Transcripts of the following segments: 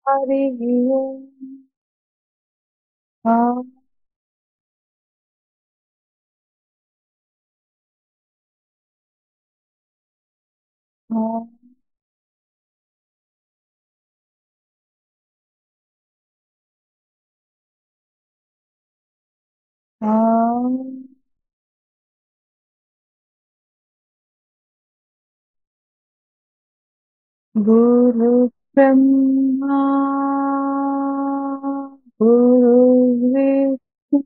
हरिः ओम्। गुरु ब्रह्मा गुरु विष्णु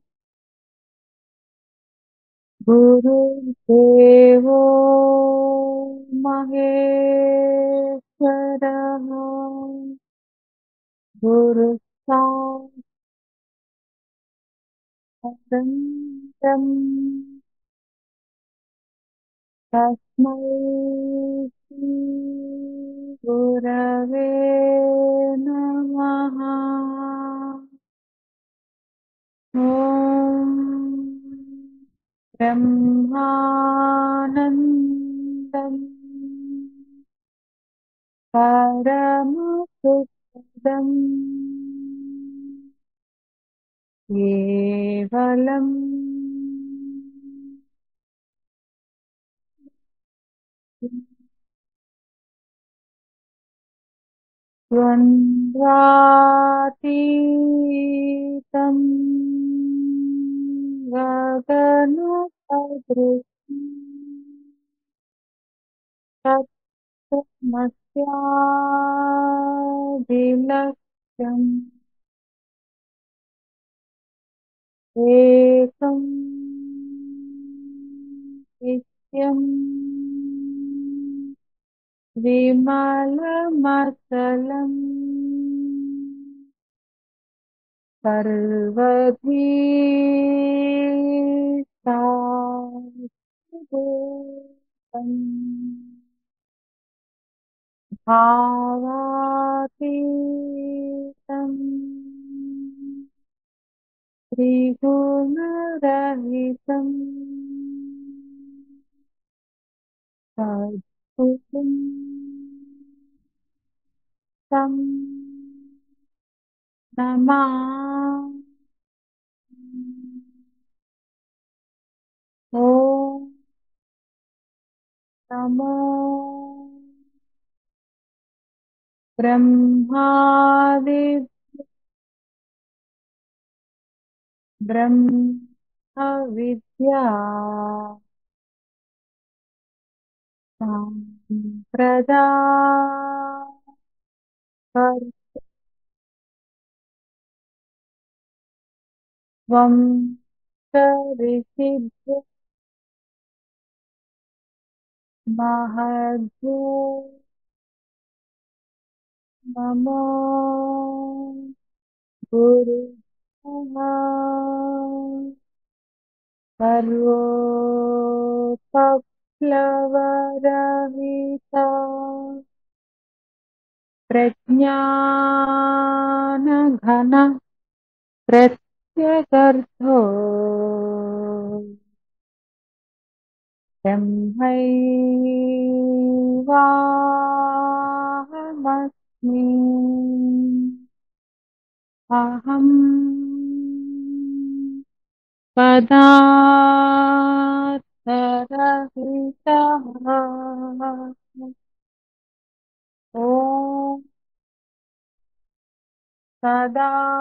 गुरुदेवो महेश्वरः गुरु साक्षात् तस्मै श्री गुरवे नमः। ॐ ब्रह्मानन्दं परमसुखदं केवलम् द्वन्द्वातीतं गगनसदृशम् तत्त्वमस्यादिलक्ष्यम् एकं नित्यं विमलमचलम् सर्वधी सात्विकम् भावातीतम् त्रिगुणरहितम् सद्गुरुं तं नमामि। ॐ नमो ब्रह्मादिभ्यो ब्रह्मविद्या कर्तृत्वं ऋषिभ्यो महद्भ्यो नमो गुरुभ्यः सर्वोपप्लवरहिता प्रज्ञानघन प्रत्यगर्थो ब्रह्मैवाहमस्मि। अहं पदार्थरहितः ॐ सदाशिवसमारम्भाम्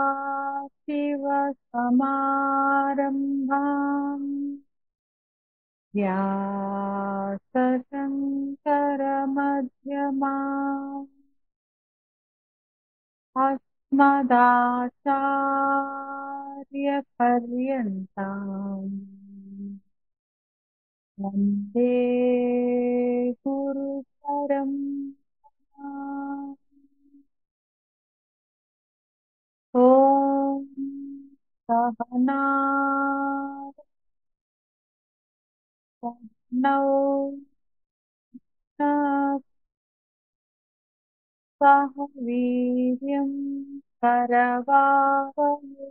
व्यासशङ्करमध्यमाम् अस्मदाचार्यपर्यन्ताम् वन्दे गुरुपरम्पराम्। ॐ सहनावतु सह वीर्यं करवावहै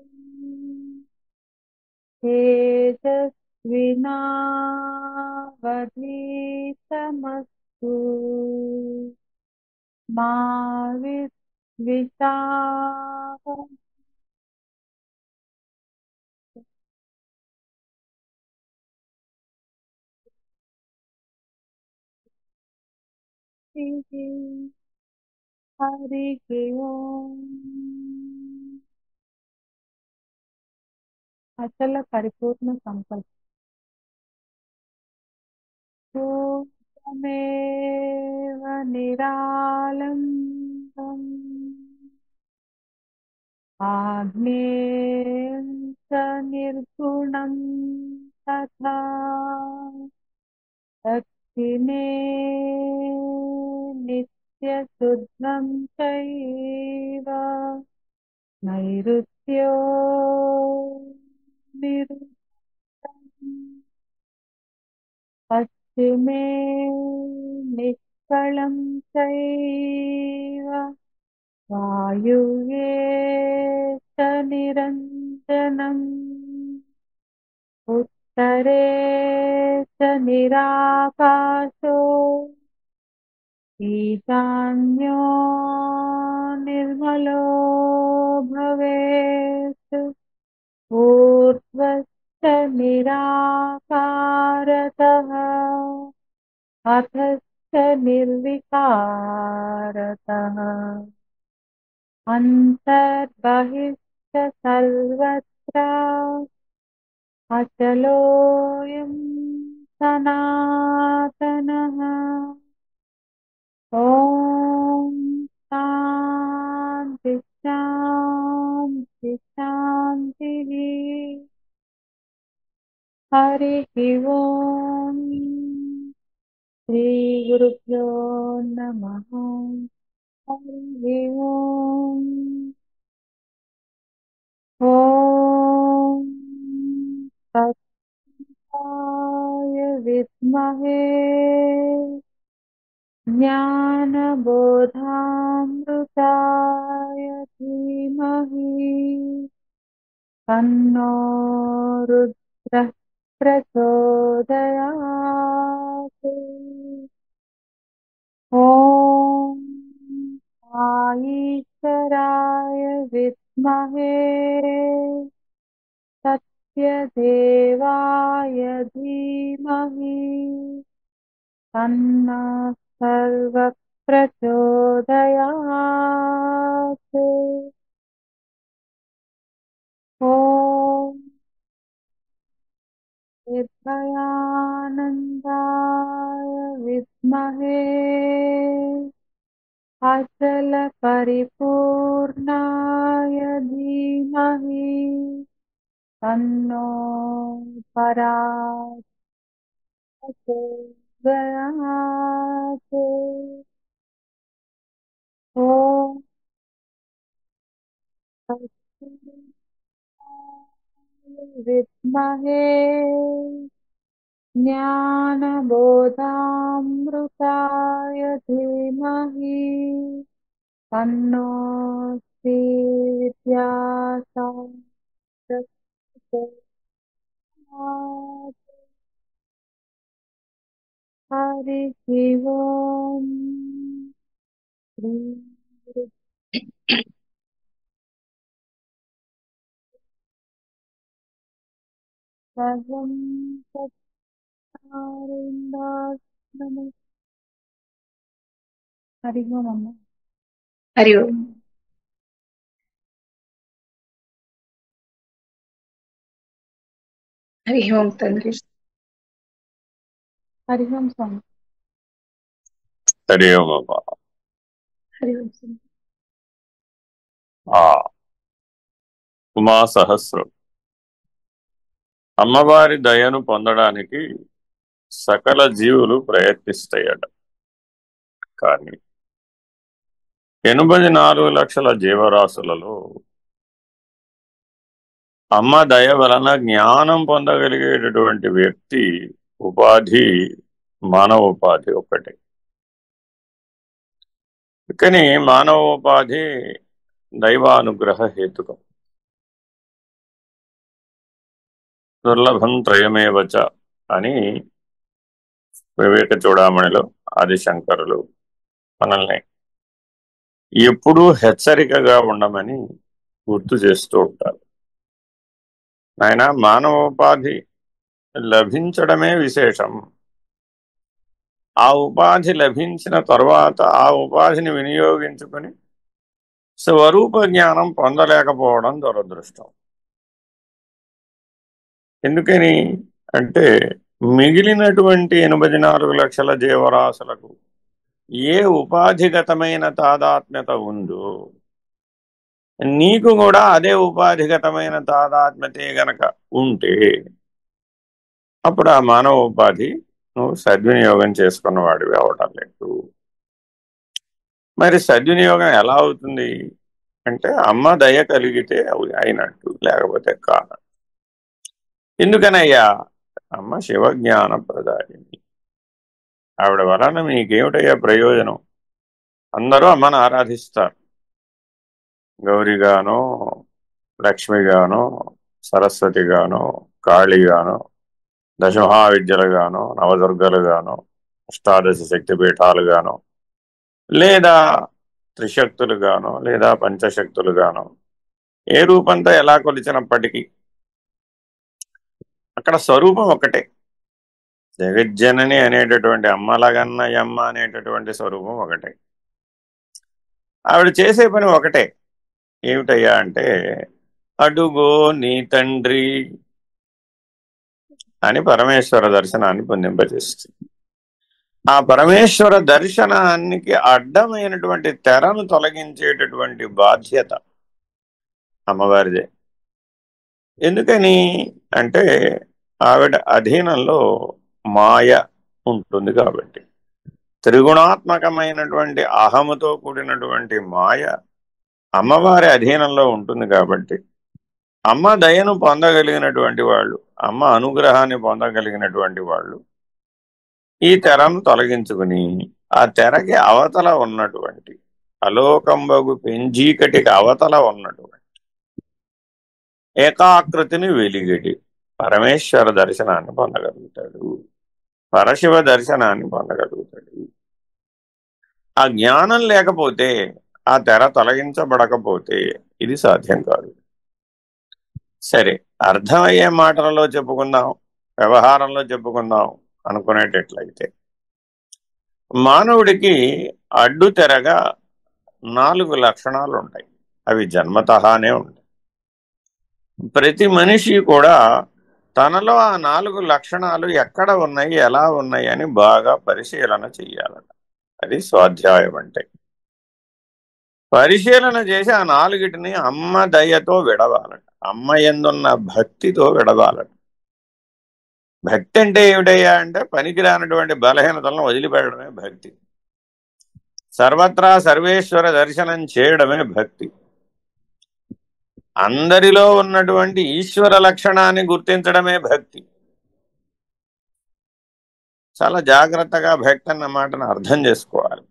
तेजस्विनावधीतमस्तु मा विद्विषावहम्। हरि ओम। अचल परिपूर्ण संकल्प तमेव निरालंबम् आग्नेयं च निर्गुणं तथा दक्षिणे नित्यशुद्धं चैव नैऋत्यो निरुद्धम् पश्चिमे निष्कलं चैव वायुव्ये च निरञ्जनम् उत्तरे च निराकाशो ईशान्यो निर्मलो भवेत् ऊर्ध्वश्च निराकारतः अधश्च निर्विकारतः अन्तर्बहिश्च सर्वत्र अचलोऽयं सनातनः। ॐ शान्ति शान्ति शान्तिः। हरिः ओम्। श्रीगुरुभ्यो नमः। हरिः ओम्। ॐ तत्सवितुर्वरेण्यं विद्महे ज्ञानबोधामृताय धीमहि तन्नो रुद्रः प्रचोदयात्। ॐ ईश्वराय विद्महे सत्यदेवाय धीमहि तन्नः सर्वः प्रचोदयात्। ॐ निर्भयानन्दाय विद्महे अचलपरिपूर्णाय धीमहि तन्नो प्रचोदयात्। ॐ विद्महे ज्ञानबोधामृताय धीमहि तन्नो श्री विद्यासागरः प्रचोदयात्। हरिः ओम्। श्री गुरु सर्वं सत्तारिन्दात् नमः। हरिः ओम् अम्मा। हरि ओम्। हरि ओम् तन्वी। हरिः ओम् स्वामी। हरि ओम अम्मा। हरि ओम् स्वामी। ఆ ఉమా సహస్రం అమ్మవారి దయను పొందడానికి సకల జీవులు ప్రయత్నిస్తాయట. కానీ 84 లక్షల జీవరాశులలో అమ్మ దయ వలన జ్ఞానం పొందగలిగేటటువంటి వ్యక్తి ఉపాధి మానవ ఉపాధి ఒక్కటే. కానీ మానవ ఉపాధి దైవానుగ్రహ హేతుకం. దుర్లభం త్రయమేవచ అని వివేక చూడామణిలో ఆదిశంకరులు మనల్ని ఎప్పుడూ హెచ్చరికగా ఉండమని గుర్తు చేస్తూ ఉంటారు. ఆయన మానవోపాధి లభించడమే విశేషం. ఆ ఉపాధి లభించిన తర్వాత ఆ ఉపాధిని వినియోగించుకుని స్వరూప జ్ఞానం పొందలేకపోవడం దురదృష్టం. ఎందుకని అంటే మిగిలినటువంటి 84 లక్షల జీవరాశులకు ఏ ఉపాధిగతమైన తాదాత్మ్యత ఉందో నీకు కూడా అదే ఉపాధిగతమైన తాదాత్మ్యతే గనక ఉంటే అప్పుడు ఆ మానవ ఉపాధి నువ్వు సద్వినియోగం చేసుకున్న వాడివి అవటం లేదు. మరి సద్వినియోగం ఎలా అవుతుంది అంటే అమ్మ దయ కలిగితే అయినట్టు, లేకపోతే కాదు. ఎందుకనయ్యా? అమ్మ శివజ్ఞాన ప్రదాయిని. ఆవిడ వలన మీకేమిటయ్యా ప్రయోజనం? అందరూ అమ్మను ఆరాధిస్తారు. గౌరిగానో, లక్ష్మిగానో, సరస్వతిగానో, కాళీగానో, దశమహావిద్యలుగానో, నవదుర్గలుగానో, అష్టాదశ శక్తిపీఠాలుగానో, లేదా త్రిశక్తులుగానో, లేదా పంచశక్తులుగానో, ఏ రూపంతో ఎలా కొలిచినప్పటికీ అక్కడ స్వరూపం ఒకటే. జగజ్జనని అనేటటువంటి అమ్మలగన్నయమ్మ అనేటటువంటి స్వరూపం ఒకటే. ఆవిడ చేసే పని ఒకటే. ఏమిటయ్యా అంటే అడుగో నీ తండ్రి అని పరమేశ్వర దర్శనాన్ని పొందింపజేస్తుంది. ఆ పరమేశ్వర దర్శనానికి అడ్డమైనటువంటి తెరను తొలగించేటటువంటి బాధ్యత అమ్మవారిదే. ఎందుకని అంటే ఆవిడ అధీనంలో మాయ ఉంటుంది కాబట్టి, త్రిగుణాత్మకమైనటువంటి అహముతో కూడినటువంటి మాయ అమ్మవారి అధీనంలో ఉంటుంది కాబట్టి, అమ్మ దయను పొందగలిగినటువంటి వాళ్ళు, అమ్మ అనుగ్రహాన్ని పొందగలిగినటువంటి వాళ్ళు ఈ తెరను తొలగించుకుని ఆ తెరకి అవతల ఉన్నటువంటి అలోకంబగు పెంజీకటికి అవతల ఉన్నటువంటి ఏకాకృతిని వెలిగడి పరమేశ్వర దర్శనాన్ని పొందగలుగుతాడు, పరశివ దర్శనాన్ని పొందగలుగుతాడు. ఆ జ్ఞానం లేకపోతే, ఆ తెర తొలగించబడకపోతే ఇది సాధ్యం కాదు. సరే, అర్థమయ్యే మాటలలో చెప్పుకుందాం, వ్యవహారంలో చెప్పుకుందాం అనుకునేటట్లయితే మానవుడికి అడ్డు తెరగా 4 లక్షణాలు ఉంటాయి. అవి జన్మతహానే ఉంటాయి. ప్రతి మనిషి కూడా తనలో ఆ 4 లక్షణాలు ఎక్కడ ఉన్నాయి, ఎలా ఉన్నాయి అని బాగా పరిశీలన చెయ్యాలట. అది స్వాధ్యాయం అంటే. పరిశీలన చేసి ఆ 4టిని అమ్మ దయతో విడవాలట. అమ్మ యందున్న భక్తితో విడవాలట. భక్తి అంటే ఏమిటయ్యా అంటే పనికిరానటువంటి బలహీనతలను వదిలిపెట్టడమే భక్తి. సర్వత్రా సర్వేశ్వర దర్శనం చేయడమే భక్తి. అందరిలో ఉన్నటువంటి ఈశ్వర లక్షణాన్ని గుర్తించడమే భక్తి. చాలా జాగ్రత్తగా భక్తి అన్న మాటను అర్థం చేసుకోవాలి.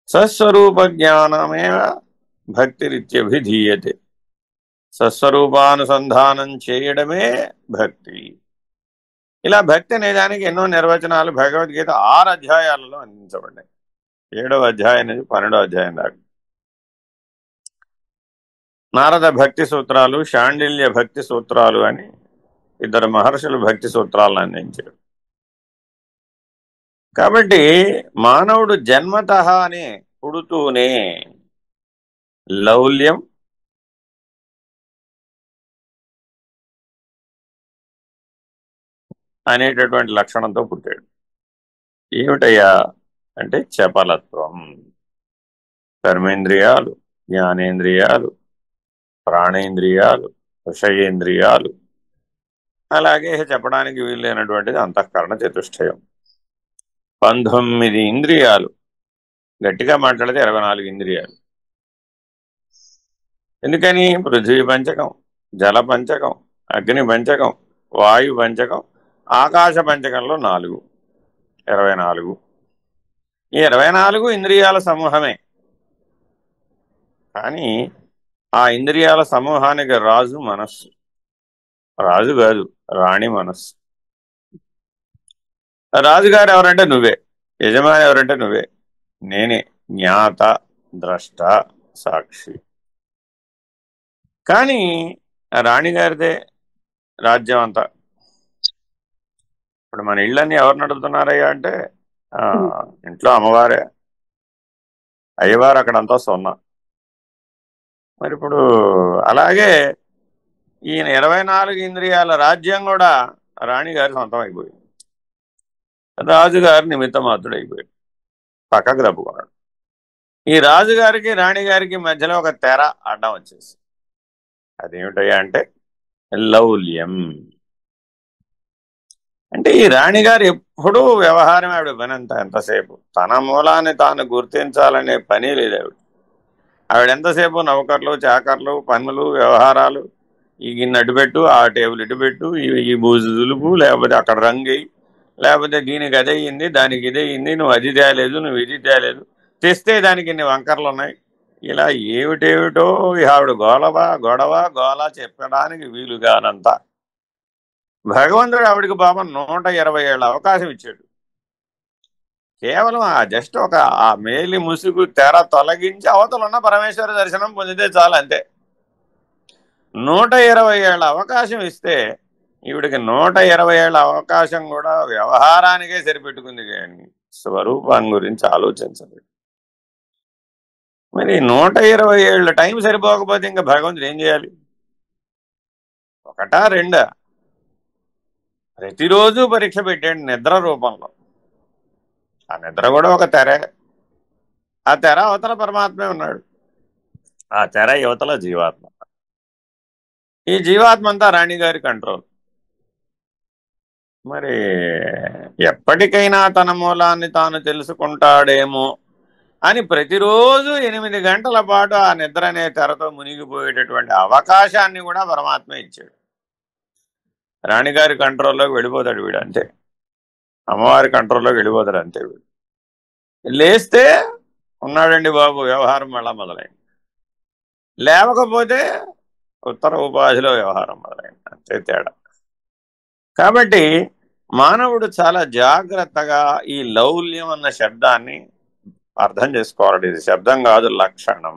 సస్వరూప జ్ఞానమే భక్తిరిత్యభిధీయతే. సస్వరూపానుసంధానం చేయడమే భక్తి. ఇలా భక్తి అనే దానికి ఎన్నో నిర్వచనాలు భగవద్గీత 6 అధ్యాయాలలో అందించబడ్డాయి. 7వ అధ్యాయం నుంచి 12వ అధ్యాయం దాకా. నారద భక్తి సూత్రాలు, శాండిల్య భక్తి సూత్రాలు అని 2 మహర్షులు భక్తి సూత్రాలను అందించారు. కాబట్టి మానవుడు జన్మతహానే పుడుతూనే లౌల్యం, అనేటటువంటి లక్షణంతో పుట్టాడు. ఏమిటయ్యా అంటే చపలత్వం. కర్మేంద్రియాలు, జ్ఞానేంద్రియాలు, ప్రాణేంద్రియాలు, విషయేంద్రియాలు, అలాగే చెప్పడానికి వీలైనటువంటిది అంతఃకరణ చతుష్టయం. 19 ఇంద్రియాలు. గట్టిగా మాట్లాడితే 24 ఇంద్రియాలు. ఎందుకని? పృథ్వీ పంచకం, జల పంచకం, అగ్ని పంచకం, వాయు పంచకం, ఆకాశ పంచకంలో 4, 24. ఈ 24 ఇంద్రియాల సమూహమే. కానీ ఆ ఇంద్రియాల సమూహానికి రాజు మనస్సు. రాజు కాదు, రాణి మనస్సు. రాజుగారు ఎవరంటే నువ్వే, యజమాని ఎవరంటే నువ్వే, నేనే. జ్ఞాత, ద్రష్ట, సాక్షి. కానీ రాణిగారిదే రాజ్యం అంతా. ఇప్పుడు మన ఇళ్ళన్నీ ఎవరు నడుపుతున్నారయ్యా అంటే ఇంట్లో అమ్మవారే, అయ్యవారు అక్కడంతా సున్నా. మరి ఇప్పుడు అలాగే ఈయన 24 ఇంద్రియాల రాజ్యం కూడా రాణిగారి సొంతం అయిపోయింది. రాజుగారి నిమిత్త మాత్రుడు అయిపోయాడు, పక్కకు తప్పుకున్నాడు. ఈ రాజుగారికి రాణిగారికి మధ్యలో ఒక తెర అడ్డం వచ్చేసి, అదేమిటయ్యా అంటే లౌల్యం. అంటే ఈ రాణిగారు ఎప్పుడూ వ్యవహారం, ఆవిడ పని అంత ఎంతసేపు తన మూలాన్ని తాను గుర్తించాలనే పని లేదు ఆవిడ. ఆవిడ ఎంతసేపు నౌకర్లు, చాకర్లు, పనులు, వ్యవహారాలు, ఈ గిన్నె అడ్డుపెట్టు, ఆ టేబుల్ ఇటుపెట్టు, ఈ బూజు దులుపు, లేకపోతే అక్కడ రంగు, లేకపోతే దీనికి అదే అయింది, దానికి ఇదే అయింది, నువ్వు అది తేలేదు, నువ్వు ఇది తేలేదు, తెస్తే దానికి ఇన్ని వంకర్లు ఉన్నాయి. ఇలా ఏమిటేమిటో ఆవిడ గొడవ చెప్పడానికి వీలుగానంత భగవంతుడు ఆవిడికి పాపం 120 ఏళ్ళ అవకాశం ఇచ్చాడు. కేవలం జస్ట్ ఆ మేలి ముసుగు తెర తొలగించి అవతల ఉన్న పరమేశ్వర దర్శనం పొందితే చాలు, అంతే. 120 ఏళ్ళ అవకాశం ఇస్తే ఈవిడికి 120 ఏళ్ళ అవకాశం కూడా వ్యవహారానికే సరిపెట్టుకుంది, కానీ స్వరూపం గురించి ఆలోచించలేదు. మరి 120 ఏళ్ళ టైం సరిపోకపోతే ఇంకా భగవంతుడు ఏం చేయాలి? ఒకటా రెండా? ప్రతిరోజు పరీక్ష పెట్టాడు నిద్ర రూపంలో. ఆ నిద్ర కూడా ఒక తెరే. ఆ తెర అవతల పరమాత్మే ఉన్నాడు, ఆ తెర యువతల జీవాత్మ. ఈ జీవాత్మ అంతా రాణిగారి కంట్రోల్. మరి ఎప్పటికైనా తన మూలాన్ని తాను తెలుసుకుంటాడేమో అని ప్రతిరోజు 8 గంటల పాటు ఆ నిద్ర అనే తెరతో మునిగిపోయేటటువంటి అవకాశాన్ని కూడా పరమాత్మ ఇచ్చాడు. రాణిగారి కంట్రోల్లోకి వెళ్ళిపోతాడు వీడు, అంతే. అమ్మవారి కంట్రోల్లోకి వెళ్ళిపోతాడు, అంతే. వీడు లేస్తే ఉన్నాడండి బాబు, వ్యవహారం మళ్ళా మొదలైంది. లేవకపోతే ఉత్తర ఉపాధిలో వ్యవహారం మొదలైంది, అంతే తేడా. కాబట్టి మానవుడు చాలా జాగ్రత్తగా ఈ లౌల్యం అన్న శబ్దాన్ని అర్థం చేసుకోవాలి. ఇది శబ్దం కాదు, లక్షణం.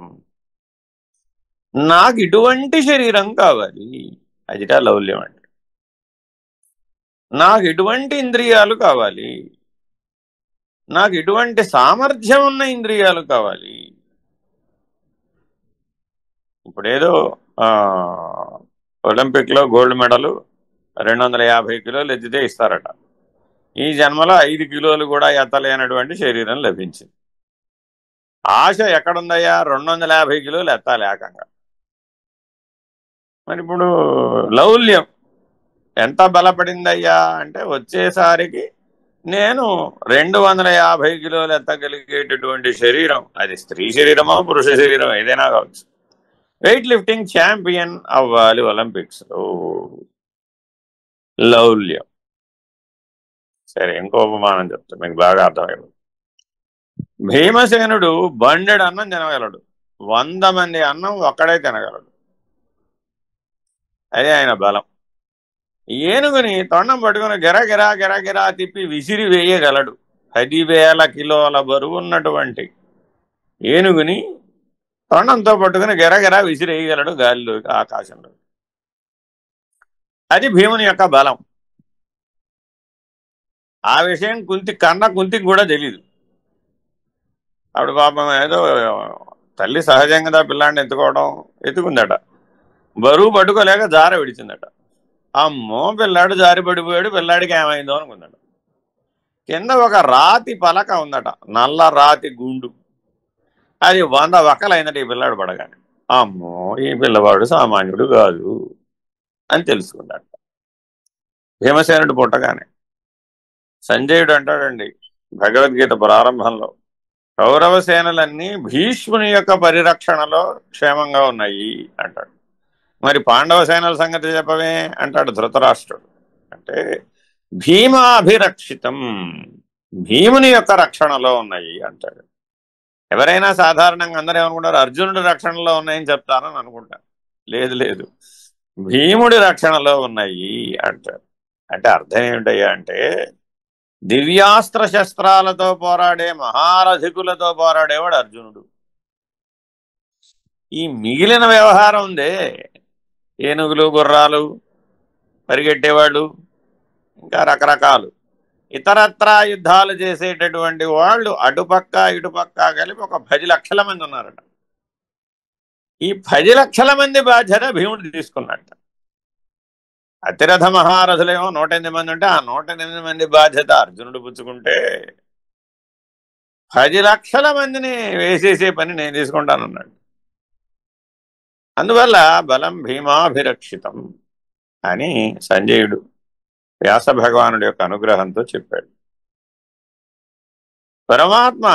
నాకు ఇటువంటి శరీరం కావాలి, అదిటా లౌల్యం అంటే. నాకు ఇటువంటి ఇంద్రియాలు కావాలి, నాకు ఇటువంటి సామర్థ్యం ఉన్న ఇంద్రియాలు కావాలి. ఇప్పుడేదో ఒలింపిక్లో గోల్డ్ మెడల్ 250 కిలోలు ఎత్తితే ఇస్తారట. ఈ జన్మలో 5 కిలోలు కూడా ఎత్తలేనటువంటి శరీరం లభించింది. ఆశ ఎక్కడుందయ్యా? 250 కిలోలు ఎత్తాలి ఏకంగా. మరి ఇప్పుడు లౌల్యం ఎంత బలపడిందయ్యా అంటే వచ్చేసరికి నేను 250 కిలోలు ఎత్తగలిగేటటువంటి శరీరం, అది స్త్రీ శరీరమో పురుష శరీరం ఏదైనా కావచ్చు, వెయిట్ లిఫ్టింగ్ ఛాంపియన్ అవ్వాలి ఒలింపిక్స్లో. లౌల్యం. సరే, ఇంకో ఉపమానం చెప్తా, మీకు బాగా అర్థమయ్యేది. భీమసేనుడు బండెడు అన్నం తినగలడు, 100 మంది అన్నం ఒక్కడే తినగలడు, అదే ఆయన బలం. ఏనుగుని తొండం పట్టుకుని గిరగిరా గిరగిరా తిప్పి విసిరి వేయగలడు. 10,000 కిలోల బరువు ఉన్నటువంటి ఏనుగుని తొండంతో పట్టుకుని గిరగిరా విసిరేయగలడు గాలిలోకి, ఆకాశంలో. అది భీముని యొక్క బలం. ఆ విషయం కుంతికి కూడా తెలీదు. ఆవిడ పాపం ఏదో తల్లి సహజంగా పిల్లాడిని ఎత్తుకుందట, బరువు పట్టుకోలేక జార విడిచిందట. అమ్మో, పిల్లాడు జారి పడిపోయాడు, పిల్లాడికి ఏమైందో అనుకుందాడు. కింద ఒక రాతి పలక ఉందట, నల్ల రాతి గుండు. అది 100 వక్కలైందట ఈ పిల్లాడు పడగానే. అమ్మో, ఈ పిల్లవాడు సామాన్యుడు కాదు అని తెలుసుకుందట భీమసేనుడు పుట్టగానే. సంజయుడు అంటాడండి భగవద్గీత ప్రారంభంలో, కౌరవ సేనలన్నీ భీష్ముని యొక్క పరిరక్షణలో క్షేమంగా ఉన్నాయి అంటాడు. మరి పాండవ సేనల సంగతి చెప్పవే అంటాడు ధృతరాష్ట్రుడు. అంటే భీమాభిరక్షితం, భీముని యొక్క రక్షణలో ఉన్నాయి అంటాడు. ఎవరైనా సాధారణంగా అందరూ ఏమనుకుంటారు, అర్జునుడి రక్షణలో ఉన్నాయని చెప్తారని అనుకుంటారు. లేదు, భీముడి రక్షణలో ఉన్నాయి అంటారు. అంటే అర్థం ఏమిటయ్యా అంటే, దివ్యాస్త్ర శస్త్రాలతో పోరాడే మహారథికులతో పోరాడేవాడు అర్జునుడు. ఈ మిగిలిన వ్యవహారం ఉందే, ఏనుగులు, గుర్రాలు, పరిగెట్టేవాళ్ళు, ఇంకా రకరకాలు ఇతరత్రా యుద్ధాలు చేసేటటువంటి వాళ్ళు అటుపక్క ఇటుపక్క కలిపి ఒక 10 లక్షల మంది ఉన్నారట. ఈ 10 లక్షల మంది బాధ్యత భీముడు తీసుకున్నట్ట. అతిరథ మహారథులేమో 108 మంది ఉంటే ఆ 108 మంది బాధ్యత అర్జునుడు పుచ్చుకుంటే 10 లక్షల మందిని వేసేసే పని నేను తీసుకుంటానన్నాడు. అందువల్ల బలం భీమాభిరక్షితం అని సంజయుడు వ్యాస భగవానుడి యొక్క అనుగ్రహంతో చెప్పాడు. పరమాత్మ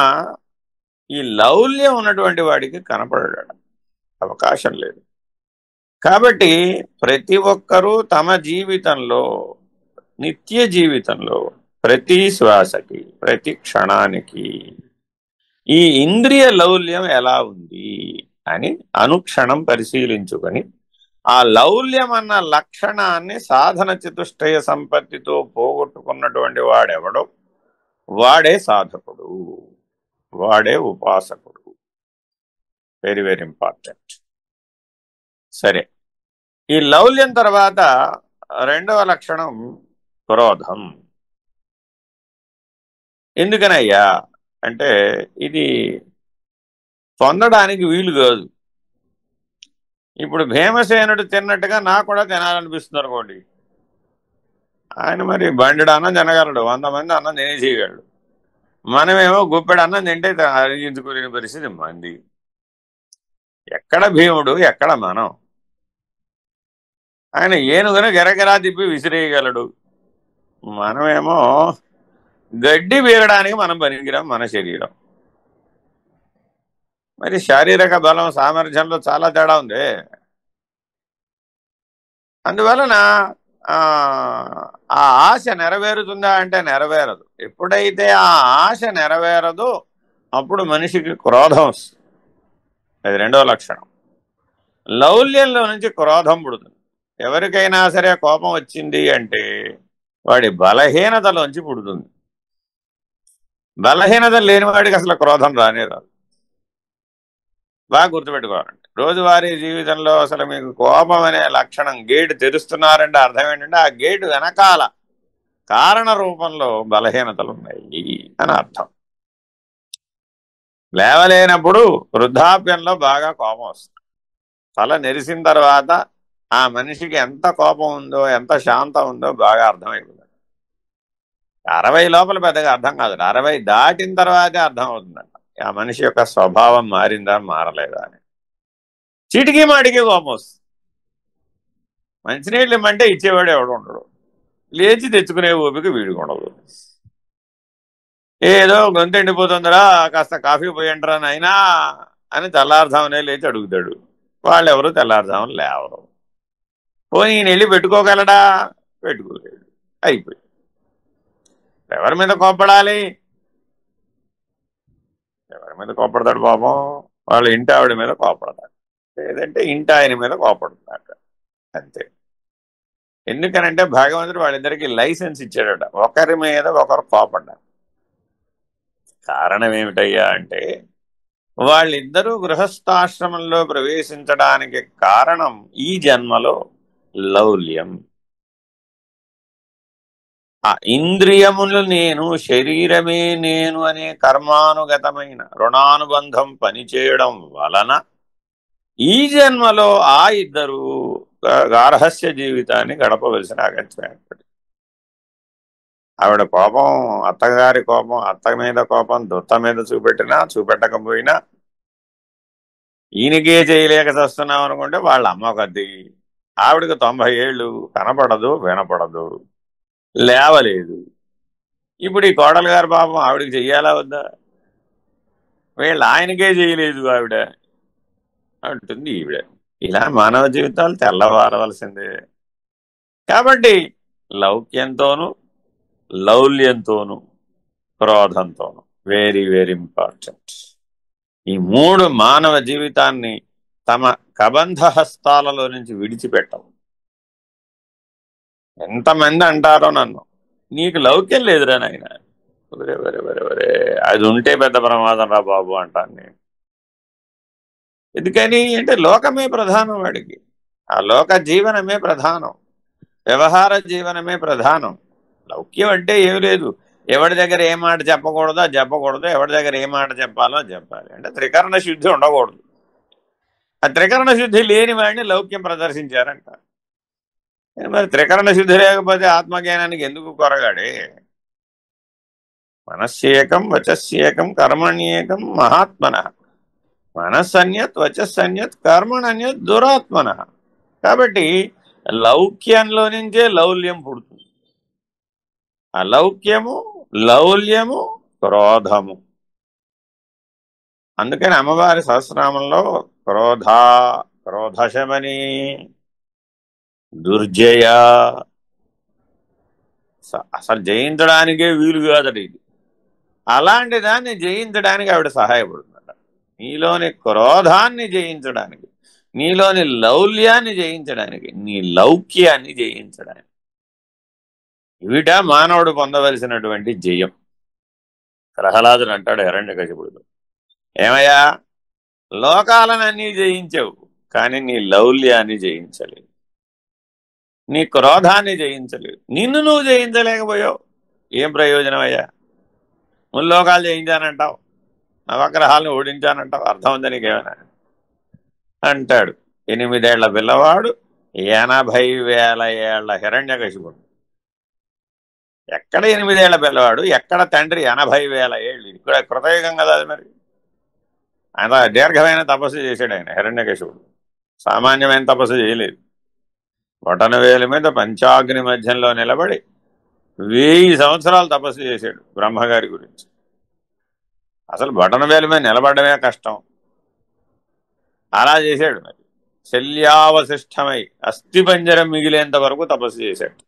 ఈ లౌల్యం ఉన్నటువంటి వాడికి కనపడాడు, అవకాశం లేదు. కాబట్టి ప్రతి ఒక్కరూ తమ జీవితంలో, నిత్య జీవితంలో, ప్రతి శ్వాసకి, ప్రతి క్షణానికి ఈ ఇంద్రియ లౌల్యం ఎలా ఉంది అని అనుక్షణం పరిశీలించుకొని ఆ లౌల్యం అన్న లక్షణాన్ని సాధన చతుష్టయ సంపత్తితో పోగొట్టుకున్నటువంటి వాడెవడో వాడే సాధకుడు, వాడే ఉపాసకుడు. Very very important. సరే, ఈ లౌల్యం తర్వాత రెండవ లక్షణం క్రోధం. ఎందుకనయ్యా అంటే ఇది పొందడానికి వీలు కాదు. ఇప్పుడు భీమసేనుడు తిన్నట్టుగా నాకు కూడా తినాలనిపిస్తుంది అనుకోండి. ఆయన మరి బండెడు అన్నం తినగలడు, 100 మంది అన్నం తినేసేయగలడు. మనమేమో గుప్పెడు అన్నం తింటే అరిగించుకునే పరిస్థితి మంది. ఎక్కడ భీముడు, ఎక్కడ మనం? ఆయన ఏనుగున గెరగెరా తిప్పి విసిరేయగలడు. మనమేమో గడ్డి బీగడానికి మనం పనికిరాం, మన శరీరం. మరి శారీరక బలం, సామర్థ్యంలో చాలా తేడా ఉంది. అందువలన ఆ ఆశ నెరవేరుతుందా అంటే నెరవేరదు. ఎప్పుడైతే ఆ ఆశ నెరవేరదో అప్పుడు మనిషికి క్రోధం వస్తుంది. అది రెండవ లక్షణం. లౌల్యంలో నుంచి క్రోధం పుడుతుంది. ఎవరికైనా సరే కోపం వచ్చింది అంటే వాడి బలహీనతలోంచి పుడుతుంది. బలహీనత లేని వాడికి అసలు క్రోధం రానే రాదు. బాగా గుర్తుపెట్టుకోవాలంటే రోజువారీ జీవితంలో అసలు మీకు కోపం అనే లక్షణం గేటు తెరుస్తున్నారంటే అర్థం ఏంటంటే ఆ గేటు వెనకాల కారణ రూపంలో బలహీనతలు ఉన్నాయి అని అర్థం. లేవలేనప్పుడు వృద్ధాప్యంలో బాగా కోపం వస్తుంది. తల నెరిసిన తర్వాత ఆ మనిషికి ఎంత కోపం ఉందో, ఎంత శాంతం ఉందో బాగా అర్థమైపోతుంది. 60 లోపల పెద్దగా అర్థం కాదు, 60 దాటిన తర్వాతే అర్థం అవుతుందంట ఆ మనిషి యొక్క స్వభావం మారిందా మారలేదా అని. చీటికి మాటికి కోపం వస్తుంది. మంచినీళ్ళు ఇమ్మంటే ఇచ్చేవాడు ఎవడు ఉండడు, లేచి తెచ్చుకునే ఓపిక వీడికి ఉండదు. ఏదో గొంతు ఎండిపోతుందిరా కాస్త కాఫీ పోయండిరా నాయనా అని తెల్లారుజామునే లేచి అడుగుతాడు. వాళ్ళెవరు తెల్లారుజామున లేవరు. పోనీ ఈయన వెళ్ళి పెట్టుకోగలడా? పెట్టుకోలేడు. అయిపోయి ఎవరి మీద కోపడాలి? ఎవరి మీద కోపడతాడు పాపం? వాళ్ళ ఇంటి ఆవిడ మీద కోపడతాడు, లేదంటే ఇంటి ఆయన మీద కోపడుతున్నాడు, అంతే. ఎందుకనంటే భగవంతుడు వాళ్ళిద్దరికి లైసెన్స్ ఇచ్చాడట, ఒకరి మీద ఒకరు కోపడ్డారు. కారణం ఏమిటయ్యా అంటే వాళ్ళిద్దరూ గృహస్థాశ్రమంలో ప్రవేశించడానికి కారణం ఈ జన్మలో లౌల్యం. ఆ ఇంద్రియములు నేను, శరీరమే నేను అనే కర్మానుగతమైన రుణానుబంధం పనిచేయడం వలన ఈ జన్మలో ఆ ఇద్దరు గార్హస్య జీవితాన్ని గడపవలసిన అగత్యం ఏర్పడింది. ఆవిడ కోపం, అత్తగారి కోపం, అత్త మీద కోపం దుత్త మీద చూపెట్టినా చూపెట్టకపోయినా ఈయనకే చేయలేక చస్తున్నాం అనుకుంటే వాళ్ళ అమ్మ కొద్ది, ఆవిడకి 90 ఏళ్ళు, కనపడదు, వినపడదు, లేవలేదు. ఇప్పుడు ఈ కోడలు గారి పాపం ఆవిడకి చెయ్యాలా వద్దా? వీళ్ళు ఆయనకే చేయలేదు ఆవిడ అంటుంది ఈవిడ. ఇలా మానవ జీవితాలు తెల్లవారవలసిందే. కాబట్టి లౌక్యంతోనూ, లౌల్యంతోనూ, క్రోధంతోనూ వెరీ వెరీ ఇంపార్టెంట్. ఈ 3 మానవ జీవితాన్ని తమ కబంధ హస్తాలలో నుంచి విడిచిపెట్టవు. ఎంతమంది అంటారో నన్ను, నీకు లౌక్యం లేదురా నాయన. వరే వరే వరే వరే, అది ఉంటే పెద్ద ప్రమాదం రా బాబు అంటాను నేను. ఎందుకని అంటే లోకమే ప్రధానం వాడికి, ఆ లోక జీవనమే ప్రధానం, వ్యవహార జీవనమే ప్రధానం. లౌక్యం అంటే ఏమి లేదు, ఎవరి దగ్గర ఏ మాట చెప్పకూడదో అది చెప్పకూడదు, ఎవరి దగ్గర ఏ మాట చెప్పాలో అది చెప్పాలి. అంటే త్రికరణ శుద్ధి ఉండకూడదు. ఆ త్రికరణ శుద్ధి లేని వాడిని లౌక్యం ప్రదర్శించారంట. మరి త్రికరణ శుద్ధి లేకపోతే ఆత్మజ్ఞానానికి ఎందుకు కొరగాడే? మనస్యేకం వచస్యేకం కర్మణ్యేకం మహాత్మన. మనస్సన్యత్ వచస్సన్యత్ కర్మణ్యత్ దురాత్మన. కాబట్టి లౌక్యంలో నుంచే లౌల్యం పుడుతుంది. అలౌక్యము, లౌల్యము, క్రోధము. అందుకని అమ్మవారి సహస్రనామంలో క్రోధశమని, దుర్జయ, అసలు జయించడానికే వీలు కాదట ఇది. అలాంటి దాన్ని జయించడానికి ఆవిడ సహాయపడుతుందట. నీలోని క్రోధాన్ని జయించడానికి, నీలోని లౌల్యాన్ని జయించడానికి, నీ లౌక్యాన్ని జయించడానికి. ఇవిట మానవుడు పొందవలసినటువంటి జయం. ప్రహ్లాదుడు అంటాడు హిరణ్యకశిపుడితో, ఏమయ్యా, లోకాలనన్నీ జయించావు, కానీ నీ లౌల్యాన్ని జయించలేదు, నీ క్రోధాన్ని జయించలేదు, నిన్ను నువ్వు జయించలేకపోయావు. ఏం ప్రయోజనం అయ్యా? ముల్లోకాలు జయించానంటావు, నవగ్రహాలను ఓడించానంటావు, అర్థం ఉందా నీకేమైనా అంటాడు. 8 ఏళ్ల పిల్లవాడు 80,000 ఏళ్ల హిరణ్యకశిపుడు. ఎక్కడ 8 ఏళ్ల పిల్లవాడు, ఎక్కడ తండ్రి 80,000 ఏళ్ళు. ఇక్కడ కృతయుగం కదా అది. మరి ఆయన దీర్ఘమైన తపస్సు చేశాడు ఆయన హిరణ్యకశిపుడు. సామాన్యమైన తపస్సు చేయలేదు. బొటనవేలు మీద పంచాగ్ని మధ్యంలో నిలబడి 1000 సంవత్సరాలు తపస్సు చేశాడు బ్రహ్మగారి గురించి. అసలు బొటనవేలు మీద నిలబడమే కష్టం, అలా చేశాడు. మరి శల్యావశిష్టమై అస్థిపంజరం మిగిలేంత వరకు తపస్సు చేశాడు.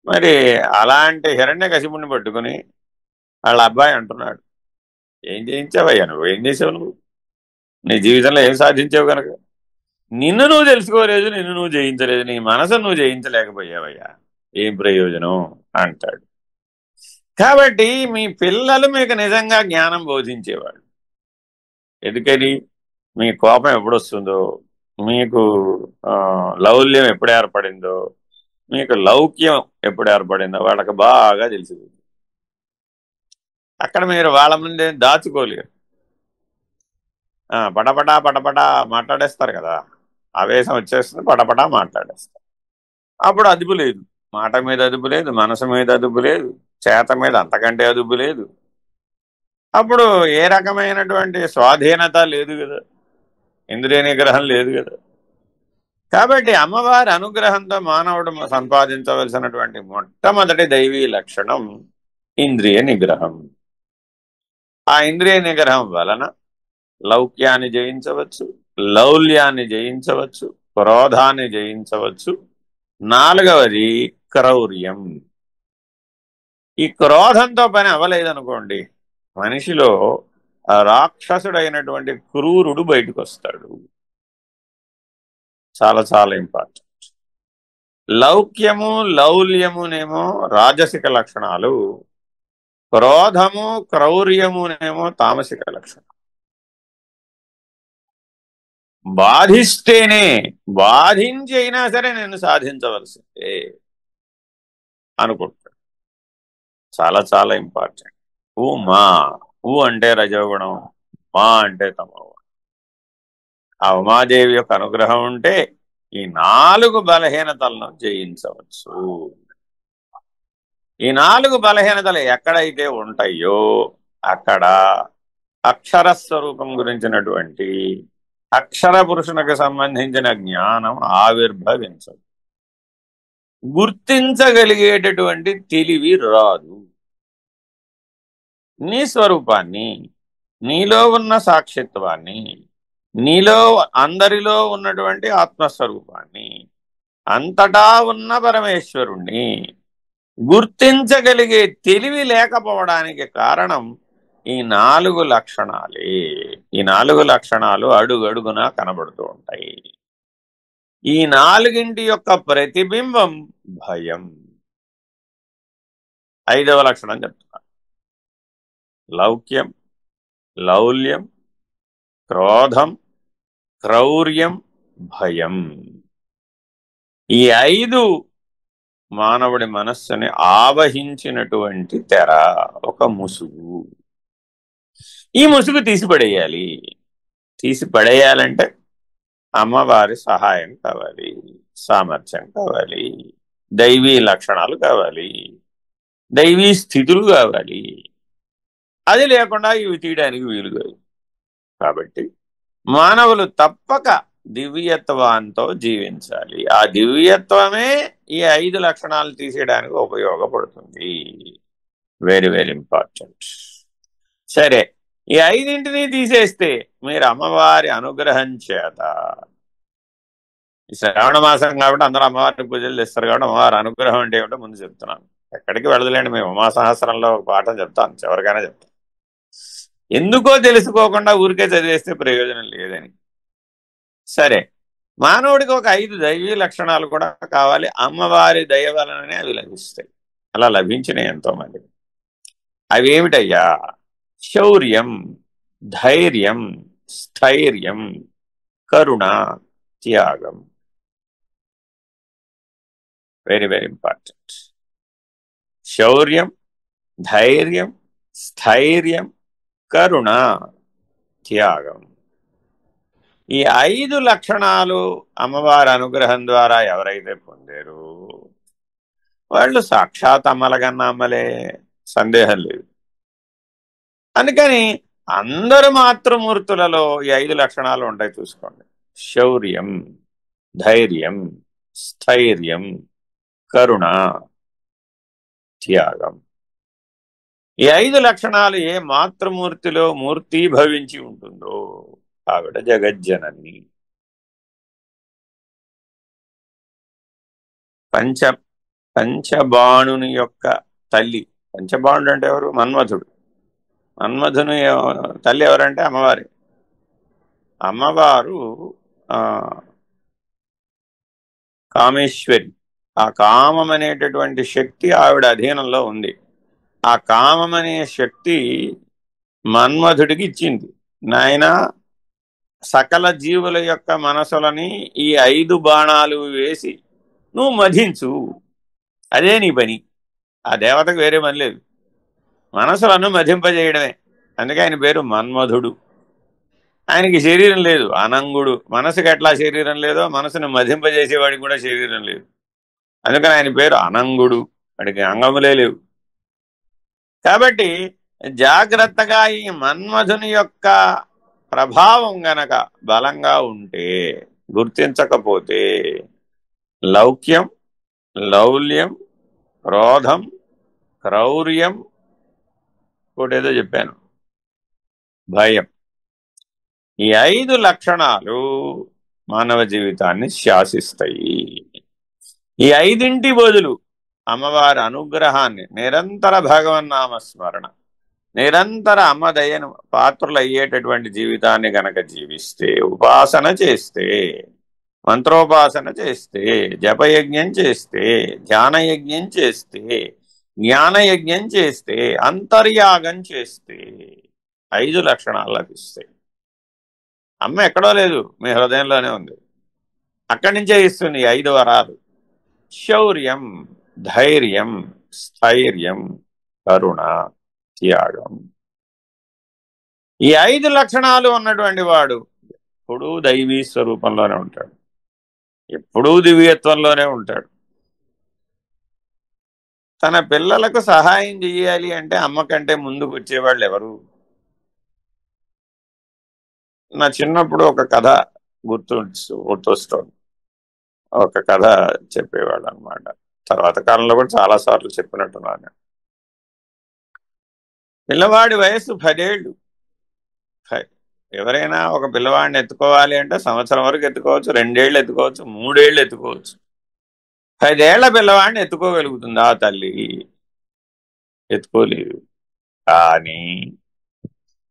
మరి అలాంటి హిరణ్యకశిపుడిని పట్టుకుని వాళ్ళ అబ్బాయి అంటున్నాడు, ఏం చేయించావయ్యా నువ్వు, ఏం చేసావు నువ్వు, నీ జీవితంలో ఏం సాధించావు కనుక? నిన్ను నువ్వు తెలుసుకోలేదు, నిన్ను నువ్వు జయించలేదు, నీ మనసు నువ్వు జయించలేకపోయావయ్యా, ఏం ప్రయోజనం అంటాడు. కాబట్టి మీ పిల్లలు మీకు నిజంగా జ్ఞానం బోధించేవాడు. ఎందుకని? మీ కోపం ఎప్పుడొస్తుందో, మీకు లౌల్యం ఎప్పుడు ఏర్పడిందో, మీకు లౌక్యం ఎప్పుడు ఏర్పడిందో వాళ్ళకి బాగా తెలిసింది. అక్కడ మీరు వాళ్ళ ముందే దాచుకోలేరు. పటపటా పటపటా మాట్లాడేస్తారు కదా, ఆవేశం వచ్చేస్తుంది, పటపటా మాట్లాడేస్తారు. అప్పుడు అదుపు లేదు, మాట మీద అదుపు లేదు, మనసు మీద అదుపు లేదు, చేత మీద అంతకంటే అదుపు లేదు. అప్పుడు ఏ రకమైనటువంటి స్వాధీనత లేదు కదా, ఇంద్రియ నిగ్రహం లేదు కదా. కాబట్టి అమ్మవారి అనుగ్రహంతో మానవుడు సంపాదించవలసినటువంటి మొట్టమొదటి దైవీ లక్షణం ఇంద్రియ నిగ్రహం. ఆ ఇంద్రియ నిగ్రహం వలన లౌక్యాన్ని జయించవచ్చు, లౌల్యాన్ని జయించవచ్చు, క్రోధాన్ని జయించవచ్చు. 4వది క్రౌర్యం. ఈ క్రోధంతో పని అవ్వలేదనుకోండి, మనిషిలో రాక్షసుడైనటువంటి క్రూరుడు బయటకు వస్తాడు. చాలా చాలా ఇంపార్టెంట్. లౌక్యము లౌల్యమునేమో రాజసిక లక్షణాలు, క్రోధము క్రౌర్యమునేమో తామసిక లక్షణం. బాధిస్తేనే, బాధించైనా సరే నేను సాధించవలసిందే అనుకుంటాడు. చాలా చాలా ఇంపార్టెంట్. ఊ అంటే రజోగుణం, మా అంటే తమోగుణం. ఆ ఉమాదేవి యొక్క అనుగ్రహం ఉంటే ఈ 4 బలహీనతలను జయించవచ్చు. ఈ 4 బలహీనతలు ఎక్కడైతే ఉంటాయో అక్కడ అక్షర స్వరూపం గురించినటువంటి అక్షర పురుషునికి సంబంధించిన జ్ఞానం ఆవిర్భవించదు, గుర్తించగలిగేటటువంటి తెలివి రాదు. నీ స్వరూపాన్ని, నీలో ఉన్న సాక్షిత్వాన్ని, నీలో అందరిలో ఉన్నటువంటి ఆత్మస్వరూపాన్ని, అంతటా ఉన్న పరమేశ్వరుణ్ణి గుర్తించగలిగే తెలివి లేకపోవడానికి కారణం ఈ 4 లక్షణాలే. ఈ 4 లక్షణాలు అడుగడుగునా కనబడుతూ ఉంటాయి. ఈ 4ంటి యొక్క ప్రతిబింబం భయం. 5వ లక్షణం చెప్తున్నారు. లౌక్యం, లౌల్యం, క్రోధం, క్రౌర్యం, భయం. ఈ 5 మానవుడి మనస్సుని ఆవహించినటువంటి తెర, ఒక ముసుగు. ఈ ముసుగు తీసిపడేయాలి. తీసిపడేయాలంటే అమ్మవారి సహాయం కావాలి, సామర్థ్యం కావాలి, దైవీ లక్షణాలు కావాలి, దైవీ స్థితులు కావాలి. అది లేకుండా ఇవి తీయడానికి వీలు కాదు. కాబట్టి మానవులు తప్పక దివ్యత్వంతో జీవించాలి. ఆ దివ్యత్వమే ఈ 5 లక్షణాలు తీసేయడానికి ఉపయోగపడుతుంది. Very very important. సరే, ఈ 5ంటిని తీసేస్తే మీరు అమ్మవారి అనుగ్రహం చేత, ఈ శ్రావణ మాసం కాబట్టి అందరూ అమ్మవారి పూజలు చేస్తారు కాబట్టి అమ్మవారి అనుగ్రహం అంటే ఏమిటో ముందు చెప్తున్నాను. ఎక్కడికి వెళ్ళదులేండి, మేము ఉమాసహస్రంలో ఒక పాఠం చెప్తాను, చివరికైనా చెప్తాను. ఎందుకో తెలుసుకోకుండా ఊరికే చదివేస్తే ప్రయోజనం లేదని. సరే, మానవుడికి ఒక 5 దైవీ లక్షణాలు కూడా కావాలి. అమ్మవారి దయ వలననే అవి లభిస్తాయి. అలా లభించినాయి ఎంతో మంది. అవి ఏమిటయ్యా? శౌర్యం, ధైర్యం, స్థైర్యం, కరుణ, త్యాగం. Very very important. శౌర్యం, ధైర్యం, స్థైర్యం, కరుణ, త్యాగం. ఈ 5 లక్షణాలు అమ్మవారి అనుగ్రహం ద్వారా ఎవరైతే పొందారో వాళ్ళు సాక్షాత్ అమ్మలగన్న అమ్మలే, సందేహం లేదు. అందుకని అందరు మాతృమూర్తులలో ఈ 5 లక్షణాలు ఉంటాయి, చూసుకోండి. శౌర్యం, ధైర్యం, స్థైర్యం, కరుణ, త్యాగం. ఈ 5 లక్షణాలు ఏ మాతృమూర్తిలో మూర్తీభవించి ఉంటుందో ఆవిడ జగజ్జనని. పంచబాణుని యొక్క తల్లి. పంచబాణుడు అంటే ఎవరు? మన్మధుడు. మన్మధుని తల్లి ఎవరంటే అమ్మవారి. అమ్మవారు కామేశ్వరి. ఆ కామం అనేటటువంటి శక్తి ఆవిడ అధీనంలో ఉంది. ఆ కామం అనే శక్తి మన్మధుడికి ఇచ్చింది. నాయన, సకల జీవుల యొక్క మనసులని ఈ 5 బాణాలు వేసి నువ్వు మధించు, అదే నీ పని. ఆ దేవతకు వేరే పని లేదు, మనసులను మధింపజేయడమే. అందుకే ఆయన పేరు మన్మధుడు. ఆయనకి శరీరం లేదు, అనంగుడు. మనసుకి ఎట్లా శరీరం లేదో మనసును మధింపజేసేవాడికి కూడా శరీరం లేదు. అందుకని ఆయన పేరు అనంగుడు. వాడికి అంగములే లేవు. కాబట్టి జాగ్రత్తగా ఈ మన్మధుని యొక్క ప్రభావం గనక బలంగా ఉంటే, గుర్తించకపోతే లౌక్యం, లౌల్యం, క్రోధం, క్రౌర్యం, ఇంకోటేదో చెప్పాను, భయం. ఈ 5 లక్షణాలు మానవ జీవితాన్ని శాసిస్తాయి. ఈ 5ంటి బదులు అమ్మవారి అనుగ్రహాన్ని, నిరంతర భగవన్నామస్మరణ, నిరంతర అమ్మదయను పాత్రలు అయ్యేటటువంటి జీవితాన్ని గనక జీవిస్తే, ఉపాసన చేస్తే, మంత్రోపాసన చేస్తే, జపయజ్ఞం చేస్తే, ధ్యానయజ్ఞం చేస్తే, జ్ఞానయజ్ఞం చేస్తే, అంతర్యాగం చేస్తే 5 లక్షణాలు లభిస్తాయి. అమ్మ ఎక్కడో లేదు, మీ హృదయంలోనే ఉంది. అక్కడి నుంచే ఇస్తుంది 5 వరాలు. శౌర్యం, ధైర్యం, స్థైర్యం, కరుణ, త్యాగం. ఈ 5 లక్షణాలు ఉన్నటువంటి వాడు ఎప్పుడూ దైవీ స్వరూపంలోనే ఉంటాడు, ఎప్పుడూ దివ్యత్వంలోనే ఉంటాడు. తన పిల్లలకు సహాయం చేయాలి అంటే అమ్మ కంటే ముందుకు వచ్చేవాళ్ళు ఎవరు? నా చిన్నప్పుడు ఒక కథ గుర్తొస్తుంది. ఒక కథ చెప్పేవాళ్ళు అనమాట. తర్వాత కాలంలో కూడా చాలాసార్లు చెప్పినట్టున్నాను. పిల్లవాడి వయసు 10 ఏళ్ళు. ఎవరైనా ఒక పిల్లవాడిని ఎత్తుకోవాలి అంటే సంవత్సరం వరకు ఎత్తుకోవచ్చు, 2 ఏళ్ళు ఎత్తుకోవచ్చు, 3 ఏళ్ళు ఎత్తుకోవచ్చు. 10 ఏళ్ల పిల్లవాడిని ఎత్తుకోగలుగుతుంది ఆ తల్లి? ఎత్తుకోలేదు. కానీ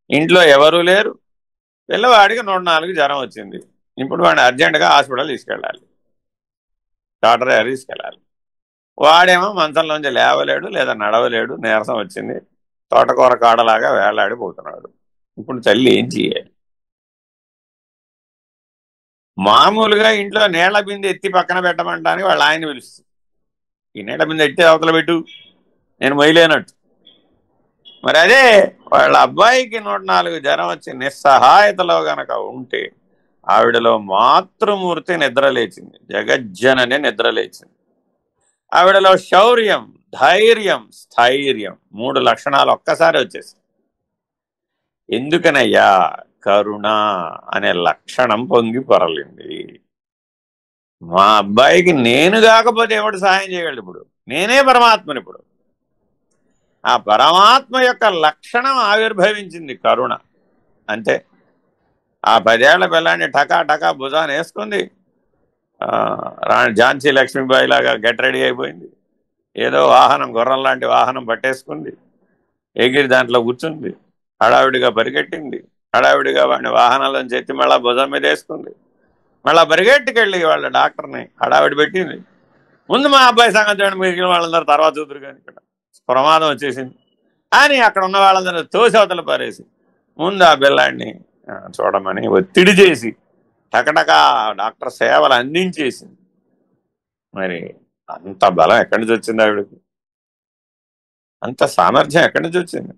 ఇంట్లో ఎవరూ లేరు. పిల్లవాడికి 104 జ్వరం వచ్చింది. ఇప్పుడు వాడిని అర్జెంటుగా హాస్పిటల్ తీసుకెళ్ళాలి, డాక్టర్ గారు తీసుకెళ్ళాలి. వాడేమో మంచంలోంచి లేవలేడు, లేదా నడవలేడు, నీరసం వచ్చింది, తోటకూర కాడలాగా వేలాడిపోతున్నాడు. ఇప్పుడు తల్లి ఏం చేయాలి? మామూలుగా ఇంట్లో నీళ్ల బిందె ఎత్తి పక్కన పెట్టమంటానికి వాళ్ళ ఆయన పిలుస్తుంది. ఈ నీళ్ల బిందె ఎత్తి అవతల పెట్టు, నేను మొయ్యలేనట్టు. మరి అదే వాళ్ళ అబ్బాయికి 104 జ్వరం వచ్చి నిస్సహాయతలో గనక ఉంటే ఆవిడలో మాతృమూర్తి నిద్రలేచింది, జగజ్జనని నిద్రలేచింది. ఆవిడలో శౌర్యం, ధైర్యం, స్థైర్యం 3 లక్షణాలు ఒక్కసారి వచ్చేసి. ఎందుకనయ్యా? కరుణ అనే లక్షణం పొంగి పొరలింది. మా అబ్బాయికి నేను కాకపోతే ఎవడు సహాయం చేయగలడు? ఇప్పుడు నేనే పరమాత్మని. ఇప్పుడు ఆ పరమాత్మ యొక్క లక్షణం ఆవిర్భవించింది కరుణ. అంతే. ఆ 10 ఏళ్ల పిల్లాన్ని టకా టకా భుజాన్ని వేసుకుంది. ఝాన్సీ లక్ష్మీబాయి లాగా గెట్ రెడీ అయిపోయింది. ఏదో వాహనం, గుర్రం లాంటి వాహనం పట్టేసుకుంది, ఎగిరి దాంట్లో కూర్చుంది, హడావిడిగా పరిగెట్టింది, హడావిడిగా వాడిని వాహనాలను ఎత్తి మళ్ళా భుజం మీద వేసుకుంది, మళ్ళా పరిగెట్టుకెళ్ళి వాళ్ళ డాక్టర్ని హడావిడి పెట్టింది. ముందు మా అబ్బాయి సంగతి చూడండి, మిగిలిన వాళ్ళందరూ తర్వాత చూద్దరు, కానీ ఇక్కడ ప్రమాదం వచ్చేసింది అని అక్కడ ఉన్న వాళ్ళందరూ తోసవతలు పారేసి ముందు ఆ పిల్లాడిని చూడమని ఒత్తిడి చేసి టకటకా డాక్టర్ సేవలు అందించేసింది. మరి అంత బలం ఎక్కడి నుంచి వచ్చింది ఆవిడకి? అంత సామర్థ్యం ఎక్కడి నుంచి వచ్చింది?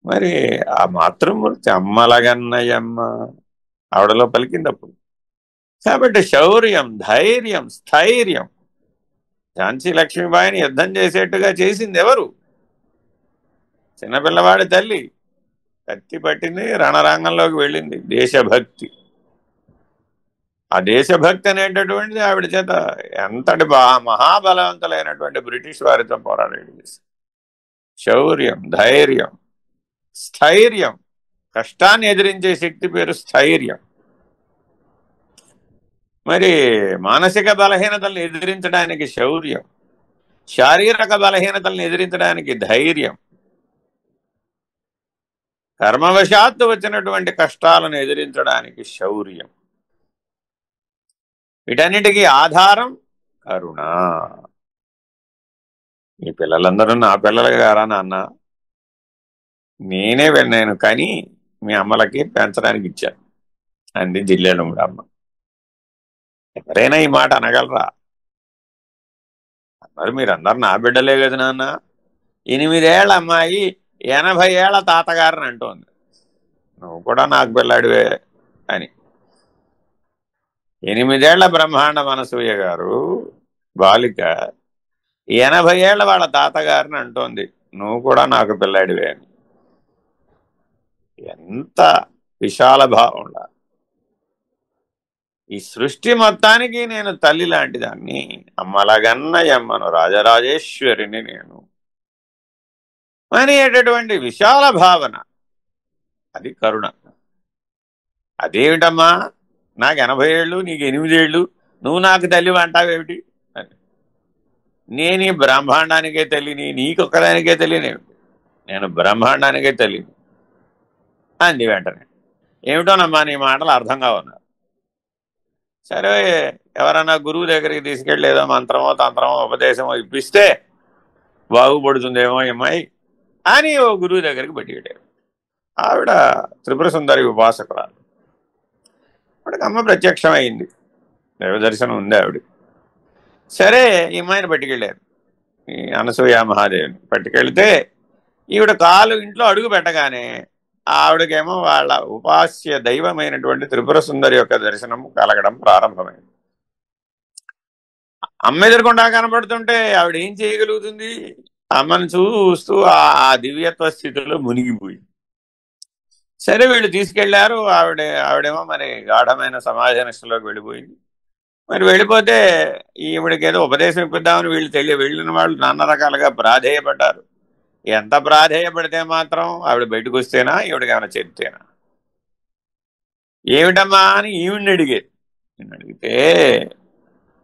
మరి ఆ మాతృమూర్తి అమ్మలగన్నయమ్మ ఆవిడలో పలికింది అప్పుడు. కాబట్టి శౌర్యం, ధైర్యం, స్థైర్యం. ఝాన్సీ లక్ష్మీబాయిని యుద్ధం చేసేట్టుగా చేసింది ఎవరు? చిన్నపిల్లవాడి తల్లి. కత్తి పట్టింది, రణరంగంలోకి వెళ్ళింది. దేశభక్తి. ఆ దేశభక్తి అనేటటువంటిది ఆవిడ చేత ఎంతటి మహాబలవంతులైనటువంటి బ్రిటిష్ వారితో పోరాడేది. శౌర్యం, ధైర్యం, స్థైర్యం. కష్టాన్ని ఎదిరించే శక్తి పేరు స్థైర్యం. మరి మానసిక బలహీనతలను ఎదిరించడానికి శౌర్యం, శారీరక బలహీనతలను ఎదిరించడానికి ధైర్యం, కర్మవశాత్తు వచ్చినటువంటి కష్టాలను ఎదిరించడానికి శౌర్యం. వీటన్నిటికీ ఆధారం కరుణ. ఈ పిల్లలందరూ నా పిల్లలు గారా నాన్న? నేను కానీ మీ అమ్మలకి పెంచడానికి ఇచ్చాను అంది జిల్లేలమ్మ అమ్మ. ఎవరైనా ఈ మాట అనగలరా? అన్నారు, మీరందరు నా బిడ్డలే కదా నాన్న. 8 ఏళ్ల అమ్మాయి 80 ఏళ్ల తాతగారిని అంటోంది, నువ్వు కూడా నాకు పిల్లాడివే అని. 8 ఏళ్ల బ్రహ్మాండ మనసూయ గారు బాలిక 80 ఏళ్ల వాళ్ళ తాతగారిని అంటోంది, నువ్వు కూడా నాకు పిల్లాడివే అని. ఎంత విశాల భావం ఉండాలి! ఈ సృష్టి మొత్తానికి నేను తల్లి లాంటి దాన్ని, అమ్మలగన్నయమ్మను, రాజరాజేశ్వరిని నేను అనేటటువంటి విశాల భావన, అది కరుణ. అదేమిటమ్మా, నాకు 80 ఏళ్ళు, నీకు 8 ఏళ్ళు, నువ్వు నాకు తల్లి అంటావేమిటి అని. నేను ఈ బ్రహ్మాండానికే తల్లిని, నీకొక్కదానికే తెలియనేమిటి? నేను బ్రహ్మాండానికే తల్లిని అంది. వెంటనే ఏమిటోనమ్మా నీ మాటలు అర్థం కావన్నారు. సరే, ఎవరన్నా గురువు దగ్గరికి తీసుకెళ్ళి ఏదో మంత్రమో తంత్రమో ఉపదేశమో ఇప్పిస్తే బాగుపడుతుందేమో అమ్మాయి అని ఓ గురువు దగ్గరికి పెట్టికెళ్ళారు. ఆవిడ త్రిపుర సుందరి ఉపాసకురాలు. ఆవిడకి అమ్మ ప్రత్యక్షమైంది, దైవ దర్శనం ఉంది ఆవిడ. సరే, ఈ అమ్మాయిని పట్టుకెళ్ళారు, ఈ అనసూయ మహాదేవిని పట్టుకెళ్తే ఈవిడ కాలు ఇంట్లో అడుగు పెట్టగానే ఆవిడకేమో వాళ్ళ ఉపాస్య దైవమైనటువంటి త్రిపుర సుందరి యొక్క దర్శనం కలగడం ప్రారంభమైంది. అమ్మ ఎదురుకుండా కనబడుతుంటే ఆవిడ ఏం చేయగలుగుతుంది? అమ్మను చూస్తూ ఆ దివ్యత్వ స్థితిలో మునిగిపోయి. సరే, వీళ్ళు తీసుకెళ్లారు. ఆవిడేమో మరి గాఢమైన సమాజ నిష్టలోకి వెళ్ళిపోయింది. మరి వెళ్ళిపోతే ఈవిడికి ఏదో ఉపదేశం ఇప్పిద్దామని వీళ్ళు వెళ్ళిన వాళ్ళు నానా రకాలుగా ప్రాధేయపడ్డారు. ఎంత ప్రాధేయపడితే మాత్రం ఆవిడ బయటకు వస్తేనా, ఈవిడికి ఏమైనా చెప్తేనా? ఏమిటమ్మా అని ఈవిడిని అడిగేది. నేను అడిగితే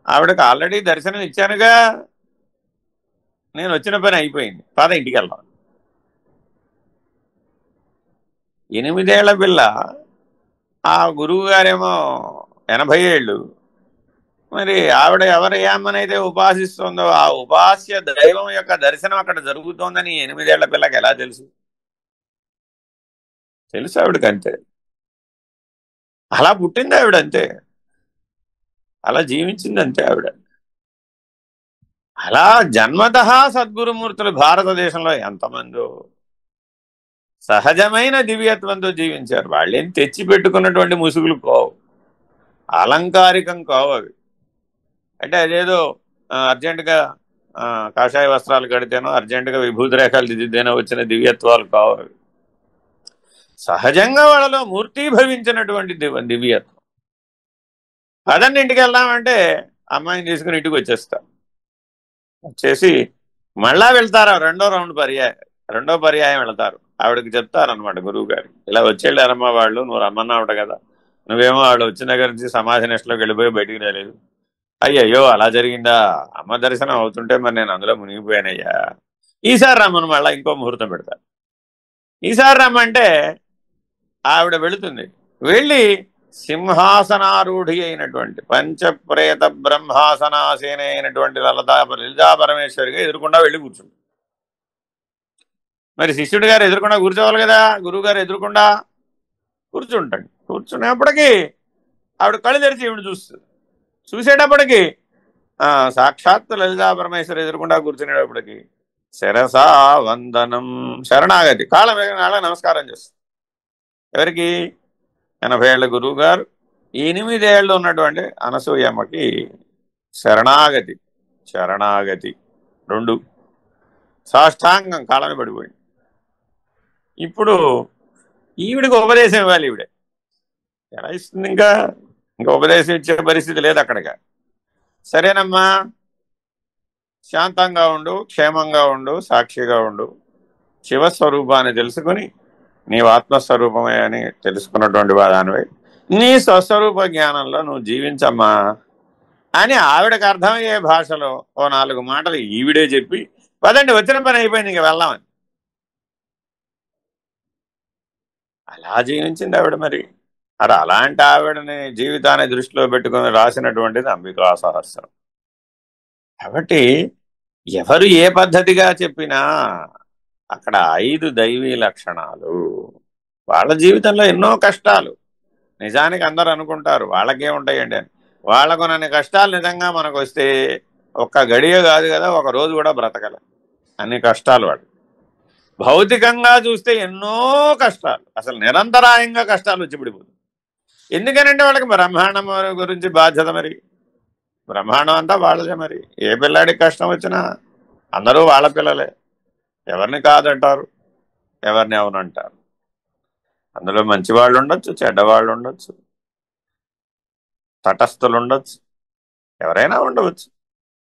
ఆవిడకి ఆల్రెడీ దర్శనం ఇచ్చానుగా, నేను వచ్చిన పని అయిపోయింది, పద ఇంటికి వెళ్దాం. 8 ఏళ్ల పిల్ల, ఆ గురువు గారేమో 80 ఏళ్ళు. మరి ఆవిడ ఎవరయ్యామనైతే ఉపాసిస్తుందో ఆ ఉపాస్య దైవం యొక్క దర్శనం అక్కడ జరుగుతోందని 8 ఏళ్ల పిల్లకి ఎలా తెలుసు? తెలుసు ఆవిడకి, అంతే. అలా పుట్టింది ఆవిడ, అంతే. అలా జీవించింది, అంతే ఆవిడ. అలా జన్మతః సద్గురుమూర్తులు భారతదేశంలో ఎంతమందో సహజమైన దివ్యత్వంతో జీవించారు. వాళ్ళేం తెచ్చి పెట్టుకున్నటువంటి ముసుగులు కావు, అలంకారికం కావు అవి. అంటే అదేదో అర్జెంటుగా కాషాయ వస్త్రాలు కడితేనో అర్జెంటుగా విభూతి రేఖలు దిద్దితేనో వచ్చిన దివ్యత్వాలు కావు అవి. సహజంగా వాళ్ళలో మూర్తీభవించినటువంటి దివ్యత్వం. పదండి ఇంటికి వెళ్దామంటే అమ్మాయిని తీసుకుని ఇంటికి వచ్చేసి మళ్ళా వెళ్తారు. రెండో పర్యాయం వెళ్తారు. ఆవిడకి చెప్తారనమాట గురువు గారు, ఇలా వచ్చేళ్ళారమ్మా వాళ్ళు, నువ్వు రమ్మన్నావుట కదా, నువ్వేమో వాళ్ళు వచ్చిన దగ్గర నుంచి సమాధి నిష్టలోకి వెళ్ళిపోయి బయటికి రాలేదు. అయ్యయ్యో అలా జరిగిందా, అమ్మ దర్శనం అవుతుంటే మరి నేను అందులో మునిగిపోయానయ్యా, ఈసారి రమ్మను, మళ్ళా ఇంకో ముహూర్తం పెడతారు. ఈసారి రమ్మంటే ఆవిడ వెళుతుంది. వెళ్ళి సింహాసనారూఢి అయినటువంటి పంచప్రేత బ్రహ్మాసనాసేన అయినటువంటి లలితా పరమేశ్వరిగా ఎదురుకుండా వెళ్ళి కూర్చుంది. మరి శిష్యుడి గారు ఎదురుకుండా కూర్చోవాలి కదా, గురువు గారు ఎదురుకుండా కూర్చుంటాడు. కూర్చునేప్పటికీ ఆవిడ కళ్ళు తెరిచి ఈవిడ చూసేటప్పటికి సాక్షాత్ లలితా పరమేశ్వరి ఎదురుకుండా కూర్చునేటప్పటికి శిరసా వందనం, శరణాగతి, కాళ్ళ నమస్కారం చేస్తుంది. ఎవరికి? 80 ఏళ్ల గురువు గారు 8 ఏళ్ళు ఉన్నటువంటి అనసూయమ్మకి శరణాగతి 2 సాష్టాంగం కాళ్ళని పడిపోయింది. ఇప్పుడు ఈవిడికి ఉపదేశం ఇవ్వాలి. ఈవిడే ఎలా ఇస్తుంది? ఇంకా ఉపదేశం ఇచ్చే పరిస్థితి లేదు అక్కడిగా. సరేనమ్మా, శాంతంగా ఉండు, క్షేమంగా ఉండు, సాక్షిగా ఉండు, శివస్వరూపాన్ని తెలుసుకుని నీవు ఆత్మస్వరూపమే అని తెలుసుకున్నటువంటి వాదానివై నీ స్వస్వరూప జ్ఞానంలో నువ్వు జీవించమ్మా అని ఆవిడకు అర్థమయ్యే భాషలో ఓ 4 మాటలు ఈవిడే చెప్పి, పదండి వచ్చిన పని అయిపోయింది ఇంక వెళ్దామని. అలా జీవించింది ఆవిడ. మరి అలాంటి ఆవిడని జీవితాన్ని దృష్టిలో పెట్టుకుని రాసినటువంటిది అంబికా సహస్రం. కాబట్టి ఎవరు ఏ పద్ధతిగా చెప్పినా అక్కడ 5 దైవీ లక్షణాలు. వాళ్ళ జీవితంలో ఎన్నో కష్టాలు. నిజానికి అందరూ అనుకుంటారు వాళ్ళకే ఉంటాయండి అని. వాళ్ళకు నన్ను కష్టాలు నిజంగా మనకు వస్తే ఒక్క గడియ కాదు కదా, ఒక రోజు కూడా బ్రతకలే, అన్ని కష్టాలు. వాడు భౌతికంగా చూస్తే ఎన్నో కష్టాలు, అసలు నిరంతరాయంగా కష్టాలు వచ్చి పడిపోతుంది. ఎందుకనంటే వాళ్ళకి బ్రహ్మాండం గురించి బాధ్యత. మరి బ్రహ్మాండం అంతా వాళ్ళదే. మరి ఏ పిల్లాడికి కష్టం వచ్చినా అందరూ వాళ్ళ పిల్లలే. ఎవరిని కాదంటారు, ఎవరిని అవునంటారు. అందులో మంచివాళ్ళు ఉండొచ్చు, చెడ్డవాళ్ళు ఉండొచ్చు, తటస్థులు ఉండొచ్చు, ఎవరైనా ఉండవచ్చు.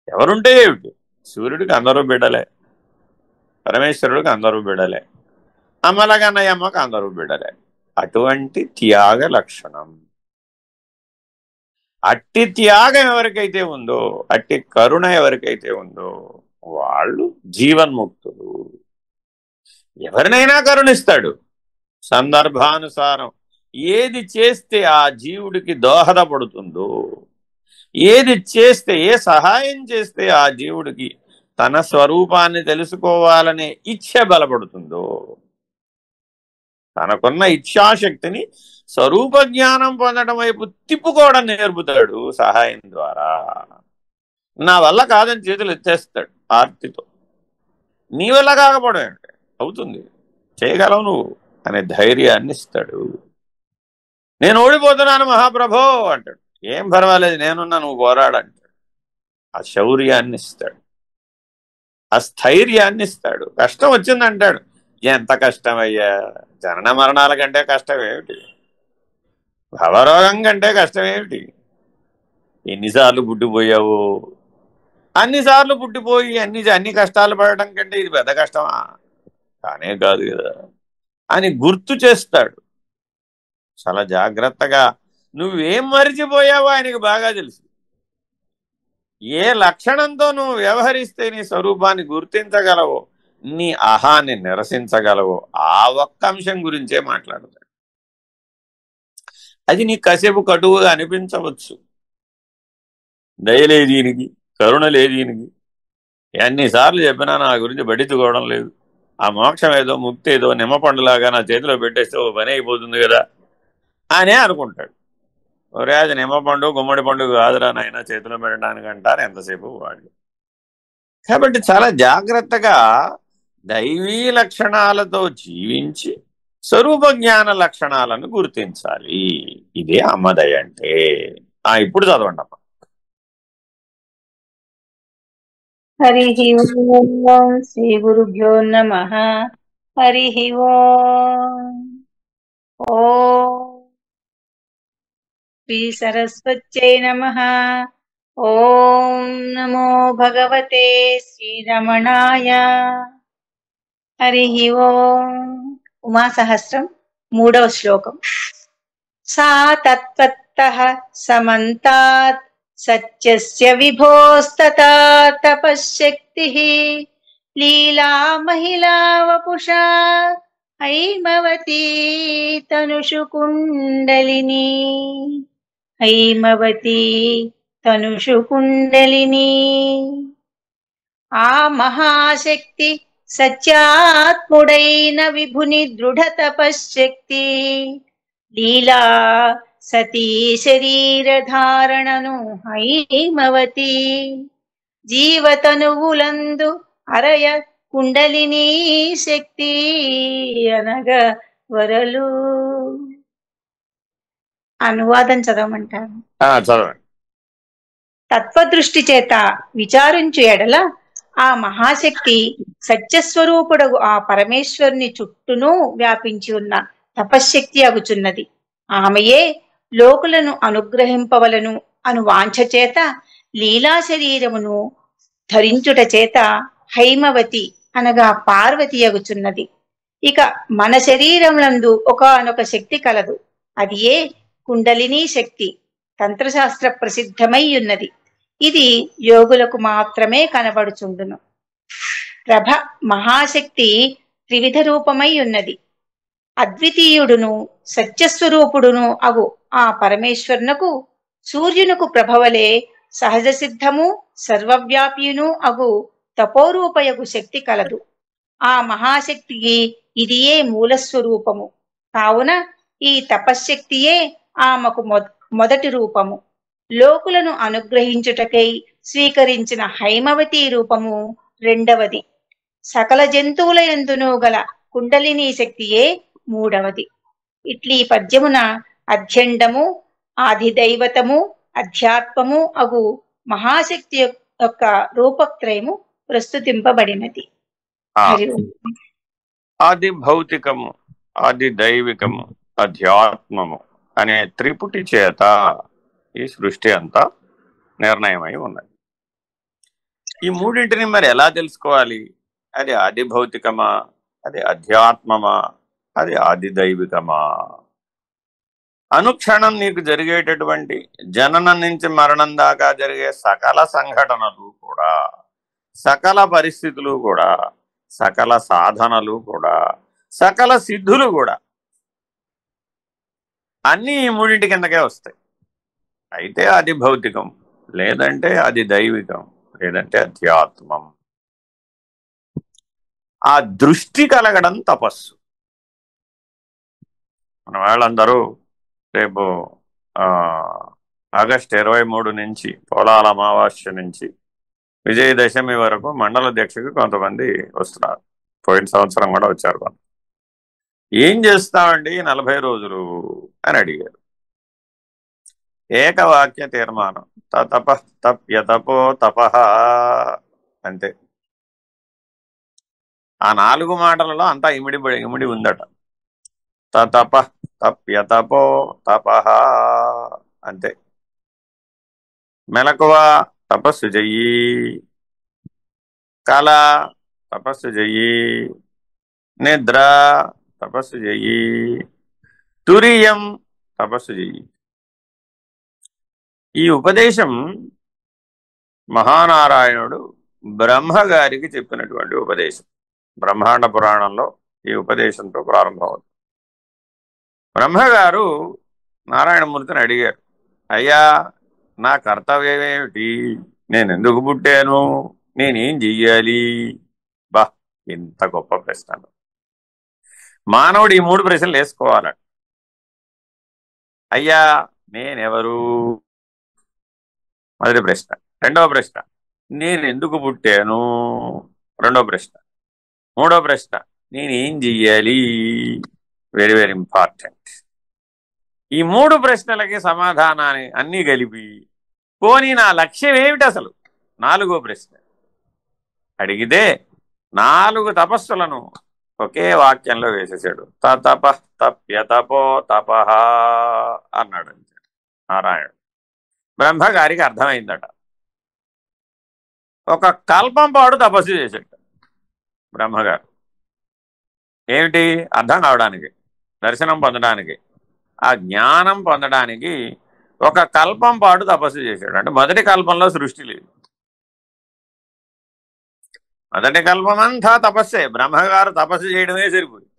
ఎవరుంటే ఏమిటి? సూర్యుడికి అందరూ బిడ్డలే, పరమేశ్వరుడికి అందరూ బిడ్డలే, అమ్మలగన్నయ్యమ్మకి అందరూ బిడ్డలే. అటువంటి త్యాగ లక్షణం, అట్టి త్యాగం ఎవరికైతే ఉందో, అట్టి కరుణ ఎవరికైతే ఉందో వాళ్ళు జీవన్ముక్తులు. ఎవరినైనా కరుణిస్తాడు సందర్భానుసారం. ఏది చేస్తే ఆ జీవుడికి దోహదపడుతుందో, ఏది చేస్తే, ఏ సహాయం చేస్తే ఆ జీవుడికి తన స్వరూపాన్ని తెలుసుకోవాలనే ఇచ్ఛ బలపడుతుందో, తనకున్న ఇచ్ఛాశక్తిని స్వరూప జ్ఞానం పొందడం వైపు తిప్పుకోవడం నేర్పుతాడు సహాయం ద్వారా. నా వల్ల కాదని చేతులు ఎత్తేస్తాడు ఆర్తితో. నీ వల్ల కాకపోవడం ఏమిటి, అవుతుంది, చేయగలవు నువ్వు అనే ధైర్యాన్ని ఇస్తాడు. నేను ఓడిపోతున్నాను మహాప్రభో అంటాడు. ఏం పర్వాలేదు, నేనున్నా, నువ్వు పోరాడంటాడు. ఆ శౌర్యాన్ని ఇస్తాడు, ఆ స్థైర్యాన్ని ఇస్తాడు. కష్టం వచ్చిందంటాడు. ఎంత కష్టమయ్యా, జనన మరణాల కంటే కష్టం ఏమిటి, భవరోగం కంటే కష్టం ఏమిటి, ఎన్నిసార్లు పుట్టిపోయావు, అన్నిసార్లు పుట్టిపోయి అన్ని కష్టాలు పడటం కంటే ఇది పెద్ద కష్టమా? కానే కాదు కదా అని గుర్తు చేస్తాడు. చాలా జాగ్రత్తగా నువ్వేం మరిచిపోయావో ఆయనకు బాగా తెలుసు. ఏ లక్షణంతో నువ్వు వ్యవహరిస్తే నీ స్వరూపాన్ని గుర్తించగలవో, నీ అహాన్ని నిరసించగలవో, ఆ ఒక్క అంశం గురించే మాట్లాడతాడు. అది నీకు కాసేపు కటువుగా అనిపించవచ్చు, దయలేదు ఈయనకి, కరుణ లేదు ఈయనకి. ఎన్నిసార్లు చెప్పినా నా గురించి పట్టించుకోవడం లేదు. ఆ మోక్షం ఏదో, ముక్తి ఏదో నిమ్మపండులాగా నా చేతిలో పెట్టేస్తే ఓ పని అయిపోతుంది కదా అనే అనుకుంటాడు. ఒరే, అది నిమ్మపండు గుమ్మడి పండు కాదురా నాయన చేతిలో పెట్టడానికి అంటారు ఎంతసేపు వాళ్ళు. కాబట్టి చాలా జాగ్రత్తగా దైవీ లక్షణాలతో జీవించి స్వరూప జ్ఞాన లక్షణాలను గుర్తించాలి. ఇదే అమ్మదయ అంటే. ఇప్పుడు చదవండి అమ్మ. హరి ఓం శ్రీ గురుభ్యో నమః. హరి ఓం. ఓం శ్రీ సరస్వత్యై నమః. ఓం నమో భగవతే శ్రీరమణాయ. హరి ఓం. ఉమా సహస్రం 3వ శ్లోకం. సా తత్వత్తః సమంతాత్ సత్యస్య విభోస్తతా తపశ్శక్తిః లీలా మహిళా వపుషా హైమవతీ తనుషు కుండలిని. హైమవతీ తనుషు కుండలిని. ఆ మహాశక్తి సత్యాత్ముడైన విభుని దృఢ తపశ్శక్తి లీలా సతీ శరీరధారణను హైమవతి జీవతనువులందు అరయ కుండలిని శక్తి అనగ వరలు. అనువాదం చదవమంటారు. చదవండి. తత్వదృష్టి చేత విచారించు ఎడల ఆ మహాశక్తి సత్యస్వరూపుడగు ఆ పరమేశ్వరుని చుట్టూను వ్యాపించి ఉన్న తపశ్శక్తి అగుచున్నది. ఆమెయే లోకులను అనుగ్రహింపవలను అను వాంఛ చేత లీలా శరీరమును ధరించుట చేత హైమవతి అనగా పార్వతి అగుచున్నది. ఇక మన శరీరమునందు ఒకానొక శక్తి కలదు. అది ఏ కుండలినీ శక్తి. తంత్రశాస్త్ర ప్రసిద్ధమై ఉన్నది. ఇది యోగులకు మాత్రమే కనబడుచుండును. ప్రభ మహాశక్తి త్రివిధ రూపమై ఉన్నది. అద్వితీయుడును సత్యస్వరూపుడును అగు ఆ పరమేశ్వరునకు సూర్యునకు ప్రభవలే సహజ సిద్ధము సర్వవ్యాప్యును అగు తపోరూపయగు శక్తి కలదు. ఆ మహాశక్తికి ఇదియే మూలస్వరూపము. కావున ఈ తపశ్శక్తియే ఆమెకు మొదటి రూపము. లోకులను అనుగ్రహించుటకై స్వీకరించిన హైమవతి రూపము రెండవది. సకల జంతువుల యందును గల కుండలినీ శక్తియే మూడవది. ఇట్లీ పద్యమున అధ్యండము, ఆదిదైవతము, అధ్యాత్మము అగు మహాశక్తి యొక్క రూపత్రయము ప్రస్తుతింపబడినది. ఆది భౌతికము, ఆది దైవికము, అధ్యాత్మము అనే త్రిపుటి చేత ఈ సృష్టి అంతా నిర్ణయమై ఉన్నది. ఈ మూడింటిని మరి ఎలా తెలుసుకోవాలి? అది ఆది భౌతికమా, అది అధ్యాత్మమా, అది ఆది దైవికమా? అనుక్షణం నీకు జరిగేటటువంటి జననం నుంచి మరణం దాకా జరిగే సకల సంఘటనలు కూడా, సకల పరిస్థితులు కూడా, సకల సాధనలు కూడా, సకల సిద్ధులు కూడా అన్నీ ఈ మూడింటి కిందకే వస్తాయి. అయితే అది భౌతికం, లేదంటే అది దైవికం, లేదంటే అధ్యాత్మం. ఆ దృష్టి కలగడం తపస్సు. మన వాళ్ళందరూ రేపు ఆగస్టు 23 నుంచి పోలాల అమావాస్య నుంచి విజయదశమి వరకు మండల దీక్షకు కొంతమంది వస్తున్నారు. పోయిన సంవత్సరం కూడా వచ్చారు. కొంత ఏం చేస్తామండి 40 రోజులు అని అడిగారు. ఏకవాక్య తీర్మానం, తప తప్యతపో తపః అంతే. ఆ 4 మాటలలో అంతా ఇమిడి ఉందట. తప తప్యతపో తపః అంతే. మెలకువ తపస్సు చెయ్యి, కళ తపస్సు చెయ్యి, నిద్ర తపస్సు చెయ్యి, తురియం తపస్సు చెయ్యి. ఈ ఉపదేశం మహానారాయణుడు బ్రహ్మగారికి చెప్పినటువంటి ఉపదేశం. బ్రహ్మాండ పురాణంలో ఈ ఉపదేశంతో ప్రారంభమవుతుంది. బ్రహ్మగారు నారాయణమూర్తిని అడిగారు, అయ్యా నా కర్తవ్యం ఏమిటి, నేను ఎందుకు పుట్టాను, నేనేం చెయ్యాలి? బా, ఎంత గొప్ప ప్రశ్నలు! మానవుడు ఈ 3 ప్రశ్నలు వేసుకోవాల. అయ్యా నేనెవరు, మొదటి ప్రశ్న. రెండవ ప్రశ్న, నేను ఎందుకు పుట్టాను, రెండవ ప్రశ్న. మూడవ ప్రశ్న, నేనేం చెయ్యాలి, వెరీ వెరీ ఇంపార్టెంట్. ఈ 3 ప్రశ్నలకి సమాధానాన్ని అన్నీ కలిపి, పోనీ నా లక్ష్యం ఏమిటి అసలు, 4వ ప్రశ్న అడిగితే 4 తపస్సులను ఒకే వాక్యంలో వేసేసాడు. తప తప్య తపో తపః అన్నాడు నారాయణుడు. బ్రహ్మగారికి అర్థమైందట. ఒక కల్పం పాడు తపస్సు చేశాడు బ్రహ్మగారు. ఏమిటి అర్థం కావడానికి, దర్శనం పొందడానికి, ఆ జ్ఞానం పొందడానికి ఒక కల్పం పాటు తపస్సు చేశాడు. అంటే మొదటి కల్పంలో సృష్టి లేదు, మొదటి కల్పమంతా తపస్సే. బ్రహ్మగారు తపస్సు చేయడమే సరిపోయింది.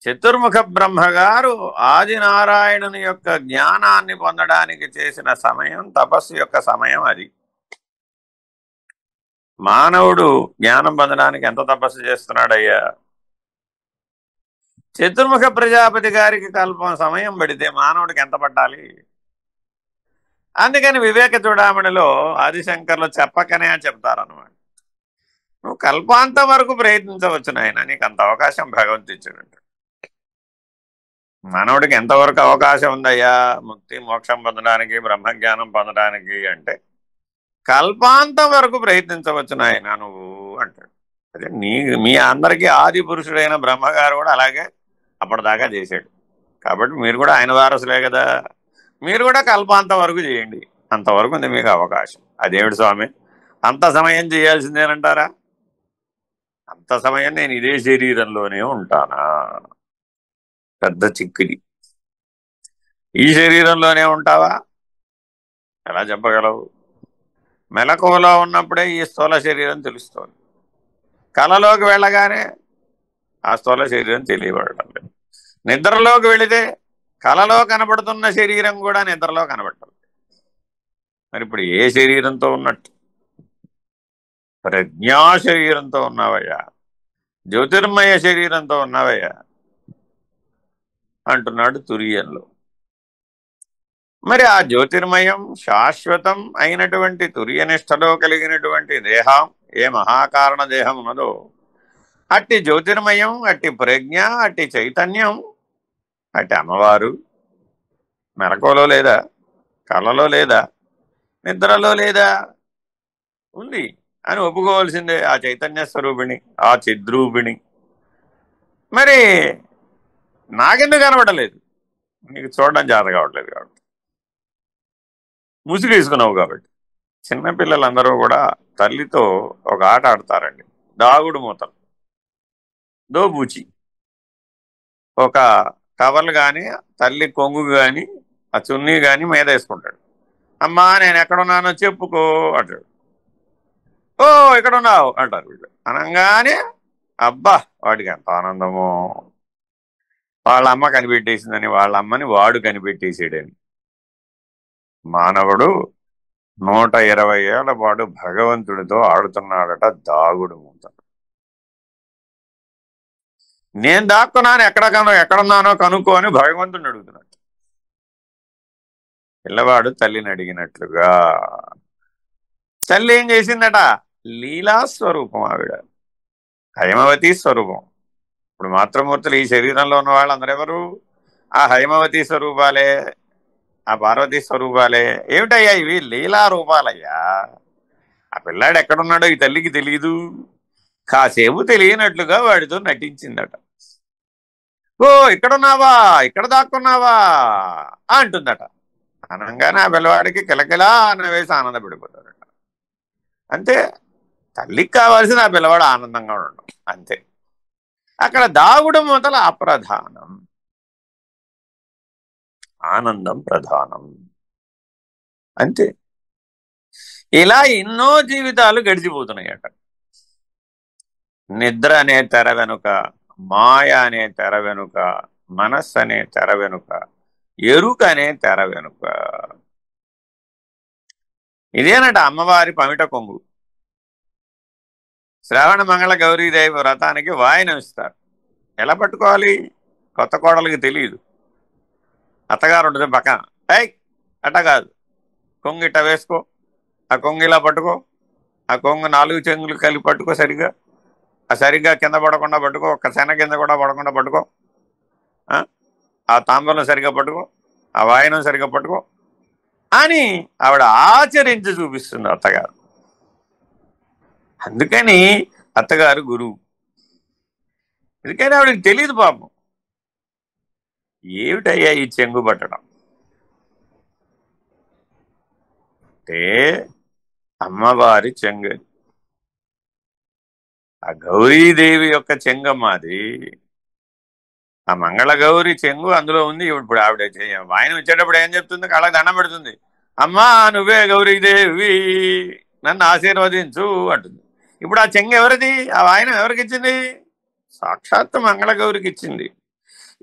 చతుర్ముఖ బ్రహ్మగారు ఆదినారాయణుని యొక్క జ్ఞానాన్ని పొందడానికి చేసిన సమయం తపస్సు యొక్క సమయం అది. మానవుడు జ్ఞానం పొందడానికి ఎంత తపస్సు చేస్తున్నాడయ్యా? చతుర్ముఖ ప్రజాపతి గారికి కల్పం సమయం పడితే మానవుడికి ఎంత పట్టాలి? అందుకని వివేక చూడామణిలో ఆదిశంకర్లు చెప్పకనే చెప్తారన్నమాట. నువ్వు కల్పాంతం వరకు ప్రయత్నించవచ్చు నాయన, నీకు అంత అవకాశం భగవంతుడు ఇచ్చాడంట. మానవుడికి ఎంతవరకు అవకాశం ఉందయ్యా ముక్తి మోక్షం పొందడానికి, బ్రహ్మజ్ఞానం పొందడానికి అంటే కల్పాంతం వరకు ప్రయత్నించవచ్చు నాయన నువ్వు అంటాడు. అదే మీ అందరికీ ఆది పురుషుడైన బ్రహ్మగారు కూడా అలాగే అప్పటిదాకా చేశాడు. కాబట్టి మీరు కూడా ఆయన వారసులే కదా, మీరు కూడా కల్పాంతం వరకు చేయండి. అంతవరకు ఉంది మీకు అవకాశం. అదేమిటి స్వామి అంత సమయం చేయాల్సిందేనంటారా? అంత సమయం నేను ఇదే శరీరంలోనే ఉంటానా? పెద్ద చిక్కిది. ఈ శరీరంలోనే ఉంటావా? ఎలా చెప్పగలవు? మెలకువలో ఉన్నప్పుడే ఈ స్థూల శరీరం తెలుస్తోంది. కళలోకి వెళ్ళగానే ఆ స్థూల శరీరం తెలియబడటం లేదు. నిద్రలోకి వెళితే కళలో కనబడుతున్న శరీరం కూడా నిద్రలో కనబడటం. మరి ఇప్పుడు ఏ శరీరంతో ఉన్నట్టు? ప్రజ్ఞా శరీరంతో ఉన్నావయ్యా, జ్యోతిర్మయ శరీరంతో ఉన్నావయ్యా అంటున్నాడు తురియంలో. మరి ఆ జ్యోతిర్మయం శాశ్వతం అయినటువంటి తురియనిష్టలో కలిగినటువంటి దేహం, ఏ మహాకారణ దేహం ఉన్నదో అట్టి జ్యోతిర్మయం, అట్టి ప్రజ్ఞ, అట్టి చైతన్యం, అట్టి అమ్మవారు మెలకువలో లేదా, కళలో లేదా, నిద్రలో లేదా? ఉంది అని ఒప్పుకోవాల్సిందే. ఆ చైతన్య స్వరూపిణి, ఆ చిద్రూపిణి. మరి నాకెందుకు కనబడలేదు? నీకు చూడడం చేత కావట్లేదు కాబట్టి, ముసుగేసుకున్నావు కాబట్టి. చిన్నపిల్లలందరూ కూడా తల్లితో ఒక ఆట ఆడతారండి, దాగుడు మూతలు, దోబూచి. ఒక కవర్లు కానీ, తల్లి కొంగు కానీ, ఆ చున్నీ కానీ మీద వేసుకుంటాడు. అమ్మా నేను ఎక్కడున్నానో చెప్పుకో అంటాడు. ఓ ఎక్కడున్నావు అంటారు వీళ్ళు. అనగానే అబ్బా వాడికి ఎంత ఆనందమో, వాళ్ళ అమ్మ కనిపెట్టేసిందని, వాళ్ళ అమ్మని వాడు కనిపెట్టేసాడని. మానవుడు 120 ఏళ్ల పాటు భగవంతుడితో ఆడుతున్నాడట దాగుడు మూత. నేను దాక్కున్నాను, ఎక్కడున్నానో కనుక్కో అని భగవంతుడిని అడుగుతున్నాడు. పిల్లవాడు తల్లిని అడిగినట్లుగా. తల్లి ఏం చేసిందట? లీలా స్వరూపం ఆవిడ, హైమవతి స్వరూపం. ఇప్పుడు మాతృమూర్తులు ఈ శరీరంలో ఉన్న వాళ్ళందరూ ఎవరు? ఆ హైమవతి స్వరూపాలే, ఆ పార్వతీ స్వరూపాలే. ఏమిటయ్యా ఇవి? లీలా రూపాలయ్యా. ఆ పిల్లాడు ఎక్కడున్నాడో ఈ తల్లికి తెలియదు, కాసేపు తెలియనట్లుగా వాడితో నటించిందట. ఓ ఇక్కడున్నావా, ఇక్కడ దాక్కున్నావా అంటుందట. అనగానే ఆ పిల్లవాడికి కిలకిలా వేసి ఆనందపడిపోతాడట. అంతే, తల్లికి కావాల్సిన ఆ పిల్లవాడు ఆనందంగా ఉండడం అంతే. అక్కడ దాగుడు మూతల అప్రధానం, ఆనందం ప్రధానం అంతే. ఇలా ఎన్నో జీవితాలు గడిచిపోతున్నాయట. నిద్ర అనే తెర వెనుక, మాయ అనే తెర వెనుక, మనస్సు అనే తెర వెనుక, ఎరుక అనే తెర వెనుక ఇదేనట అమ్మవారి పమిట కొంగు. శ్రావణ మంగళ గౌరీదేవి వ్రతానికి వాయినం ఇస్తారు. ఎలా పట్టుకోవాలి? కొత్త కోడలికి తెలియదు. అత్తగారు ఉంటుంది పక్కన, ఏయ్ అట్ట కాదు, కొంగు ఇట్ట వేసుకో, ఆ కొంగు ఇలా పట్టుకో, ఆ కొంగు 4 చెంగులు కలిపి పట్టుకో, సరిగ్గా ఆ సరిగ్గా కింద పడకుండా పట్టుకో, ఒక్క శన కింద కూడా పడకుండా పట్టుకో, ఆ తాంబూలం సరిగ్గా పట్టుకో, ఆ వాయనం సరిగ్గా పట్టుకో అని ఆవిడ ఆచరించి చూపిస్తుంది అత్తగారు. అందుకని అత్తగారు గురువు. ఎందుకని ఆవిడకి తెలియదు పాపం. ఏమిటయ్యా ఈ చెంగు పట్టడం అంటే? అమ్మవారి చెంగు, ఆ గౌరీదేవి యొక్క చెంగమ్మాది. ఆ మంగళగౌరి చెంగు అందులో ఉంది. ఇప్పుడు ఆవిడ వాయనం ఇచ్చేటప్పుడు ఏం చెప్తుంది? కళ్ళకి దండం పెడుతుంది. అమ్మా నువ్వే గౌరీదేవి, నన్ను ఆశీర్వదించు అంటుంది. ఇప్పుడు ఆ చెంగు ఎవరిది? ఆ వాయనం ఎవరికి ఇచ్చింది? సాక్షాత్తు మంగళగౌరికి ఇచ్చింది.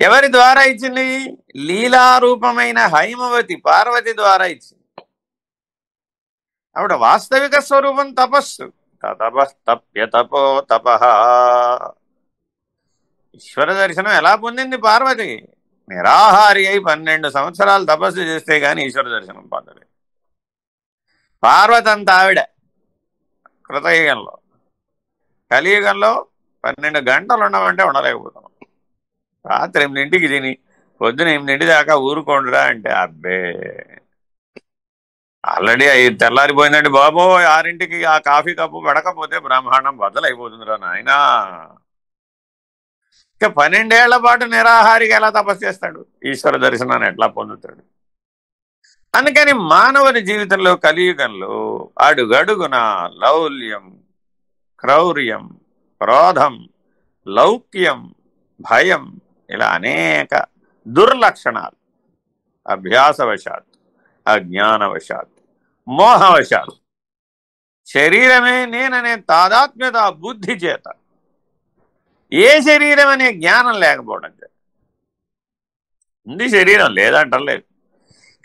ఎవరి ద్వారా ఇచ్చింది? లీలారూపమైన హైమవతి పార్వతి ద్వారా ఇచ్చింది. ఆవిడ వాస్తవిక స్వరూపం తపస్సు. తపస్తప్య తపో తపః. ఈశ్వర దర్శనం ఎలా పొందింది పార్వతి? నిరాహారి అయి 12 సంవత్సరాలు తపస్సు చేస్తే గాని ఈశ్వర దర్శనం పొందలేదు. పార్వతి అంత ఆవిడ కృతయుగంలో. కలియుగంలో 12 గంటలు ఉండమంటే ఉండలేకపోతున్నాం. రాత్రి 8ంటికి తిని పొద్దున 8 దాకా ఊరుకోండిరా అంటే అబ్బే ఆల్రెడీ తెల్లారిపోయిందండి బాబో, 6ంటికి ఆ కాఫీ కప్పు పడకపోతే బ్రహ్మాండం బద్దలైపోతుందిరా నాయనా. ఇక 12 ఏళ్ల పాటు నిరాహారిగా ఎలా తపస్సు చేస్తాడు? ఈశ్వర దర్శనాన్ని ఎట్లా పొందుతాడు? అందుకని మానవుని జీవితంలో కలియుగంలో అడుగడుగున లౌల్యం, క్రౌర్యం, క్రోధం, లౌక్యం, భయం, ఇలా అనేక దుర్లక్షణాలు అభ్యాసవశాత్, అజ్ఞానవశాత్, మోహవశాత్, శరీరమే నేననే తాదాత్మ్యత బుద్ధి చేత, ఏ శరీరం అనే జ్ఞానం లేకపోవడం చేత. ఉంది శరీరం, లేదంటలేదు.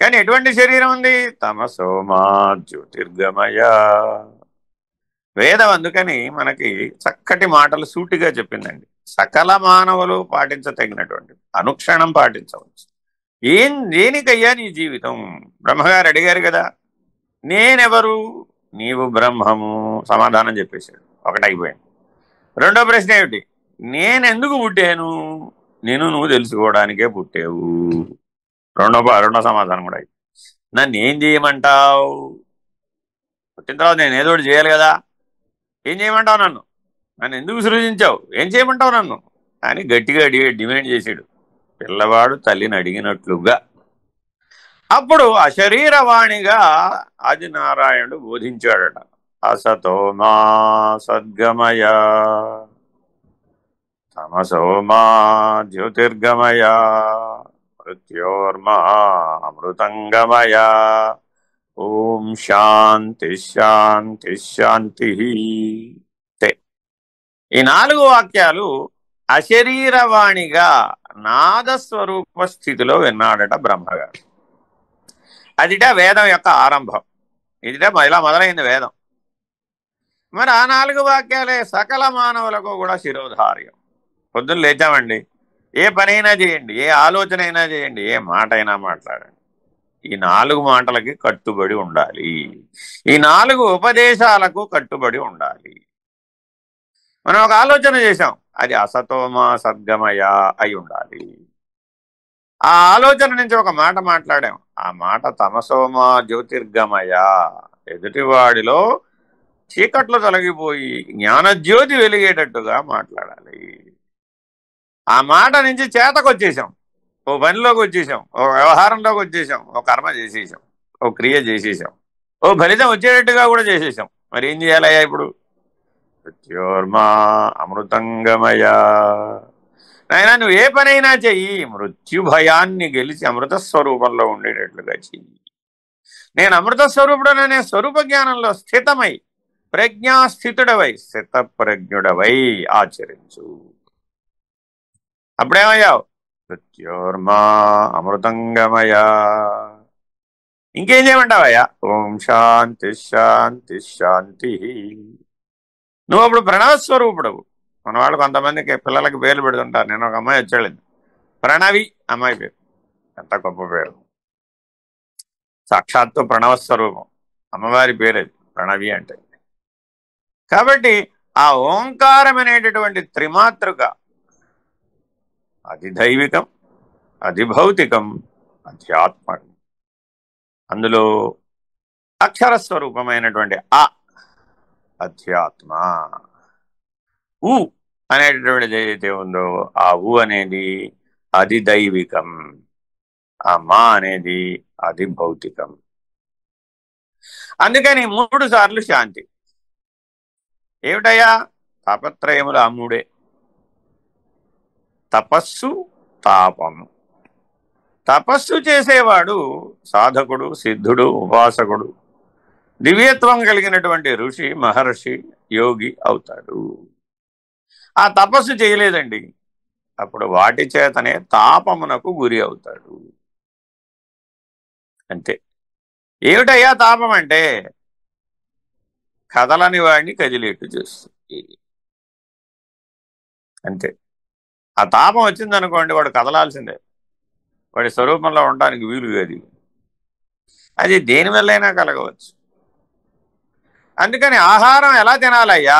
కానీ ఎటువంటి శరీరం ఉంది? తమసోమా జ్యోతిర్గమయ. వేదం అందుకని మనకి చక్కటి మాటలు సూటిగా చెప్పిందండి. సకల మానవులు పాటించదగినటువంటి, అనుక్షణం పాటించవచ్చు. దేనికయ్యా నీ జీవితం? బ్రహ్మగారు అడిగారు కదా, నేనెవరు? నీవు బ్రహ్మము. సమాధానం చెప్పేశాడు. ఒకటైపోయింది. రెండో ప్రశ్న ఏమిటి? నేనెందుకు పుట్టాను? నువ్వు తెలుసుకోవడానికే పుట్టావు. రెండో సమాధానం కూడా. నన్ను ఏం చేయమంటావు? పుట్టిన తర్వాత నేను ఏదో ఒకటి చేయాలి కదా. ఏం చేయమంటావు? నన్ను ఎందుకు సృజించావు? ఏం చేయమంటావు నన్ను అని గట్టిగా డిమాండ్ చేశాడు పిల్లవాడు తల్లిని అడిగినట్లుగా. అప్పుడు అశరీరవాణిగా ఆదినారాయణుడు బోధించాడట. అసతో మా సద్గమయ, తమసో మా జ్యోతిర్గమయ, మృత్యోర్మా అమృతంగమయ. ఓం శాంతి శాంతి శాంతి. ఈ 4 వాక్యాలు అశరీరవాణిగా నాదస్వరూప స్థితిలో విన్నాడట బ్రహ్మగారు. అదిట వేదం యొక్క ఆరంభం. ఇదిట ఇలా మొదలైంది వేదం. మరి ఆ 4 వాక్యాలే సకల మానవులకు కూడా శిరోధార్యం. పొద్దున్న లేచామండి, ఏ పనైనా చేయండి, ఏ ఆలోచన అయినా చేయండి, ఏ మాట అయినా మాట్లాడండి, ఈ 4 మాటలకి కట్టుబడి ఉండాలి. ఈ 4 ఉపదేశాలకు కట్టుబడి ఉండాలి. మనం ఒక ఆలోచన చేశాం, అది అసతోమా సద్గమయ అయి ఉండాలి. ఆ ఆలోచన నుంచి ఒక మాట మాట్లాడాం, ఆ మాట తమసోమా జ్యోతిర్గమయ, ఎదుటివాడిలో చీకట్లు తొలగిపోయి జ్ఞానజ్యోతి వెలిగేటట్టుగా మాట్లాడాలి. ఆ మాట నుంచి చేతకొచ్చేసాం, ఓ పనిలోకి వచ్చేసాం, ఓ వ్యవహారంలోకి వచ్చేసాం, ఓ కర్మ చేసేసాం, ఓ క్రియ చేసేసాం, ఓ ఫలితం వచ్చేటట్టుగా కూడా చేసేసాం. మరి ఏం చేయాలయ్యా ఇప్పుడు? మృత్యోర్మా అమృతంగమయ. నాయనా నువ్వు ఏ పనైనా చెయ్యి, మృత్యు భయాన్ని గెలిచి అమృత స్వరూపంలో ఉండేటట్లుగా చెయ్యి. నేను అమృత స్వరూపుడననే స్వరూప జ్ఞానంలో స్థితమై ప్రజ్ఞాస్థితుడవై స్థితప్రజ్ఞుడవై ఆచరించు. అప్పుడేమయ్యావు? మృత్యోర్మా అమృతంగమయ. ఇంకేం చేయమంటావయ్యా? ఓం శాంతి శాంతి శాంతి. నువ్వు అప్పుడు ప్రణవస్వరూపుడవు. మన వాళ్ళు కొంతమందికి పిల్లలకి పేర్లు పెడుతుంటారు. నేను ఒక అమ్మాయి వచ్చేళ్ళింది, ప్రణవి అమ్మాయి పేరు. ఎంత గొప్ప పేరు! సాక్షాత్తు ప్రణవస్వరూపం, అమ్మవారి పేరు అది ప్రణవి అంటే. కాబట్టి ఆ ఓంకారం అనేటటువంటి త్రిమాతృక అది దైవికం, అది భౌతికం, అధ్యాత్మకం. అందులో అక్షరస్వరూపమైనటువంటి అధ్యాత్మ, ఊ అనేటటువంటిది ఏదైతే ఉందో ఆ ఊ అనేది అది దైవికం, ఆ మా అనేది అది భౌతికం. అందుకని 3 సార్లు శాంతి. ఏమిటయ్యా? తాపత్రయములు ఆ 3: తపస్సు, తాపము. తపస్సు చేసేవాడు సాధకుడు, సిద్ధుడు, ఉపాసకుడు, దివ్యత్వం కలిగినటువంటి ఋషి, మహర్షి, యోగి అవుతాడు. ఆ తపస్సు చేయలేదండి, అప్పుడు వాటి చేతనే తాపమునకు గురి అవుతాడు. అంతే. ఏమిటయ్యా తాపం అంటే? కదలని వాడిని కదిలేట్టు చేస్తుంది. అంతే. ఆ తాపం వచ్చిందనుకోండి, వాడు కదలాల్సిందే, వాడి స్వరూపంలో ఉండడానికి వీలు అది. అది దేనివల్లైనా కలగవచ్చు. అందుకని ఆహారం ఎలా తినాలయ్యా?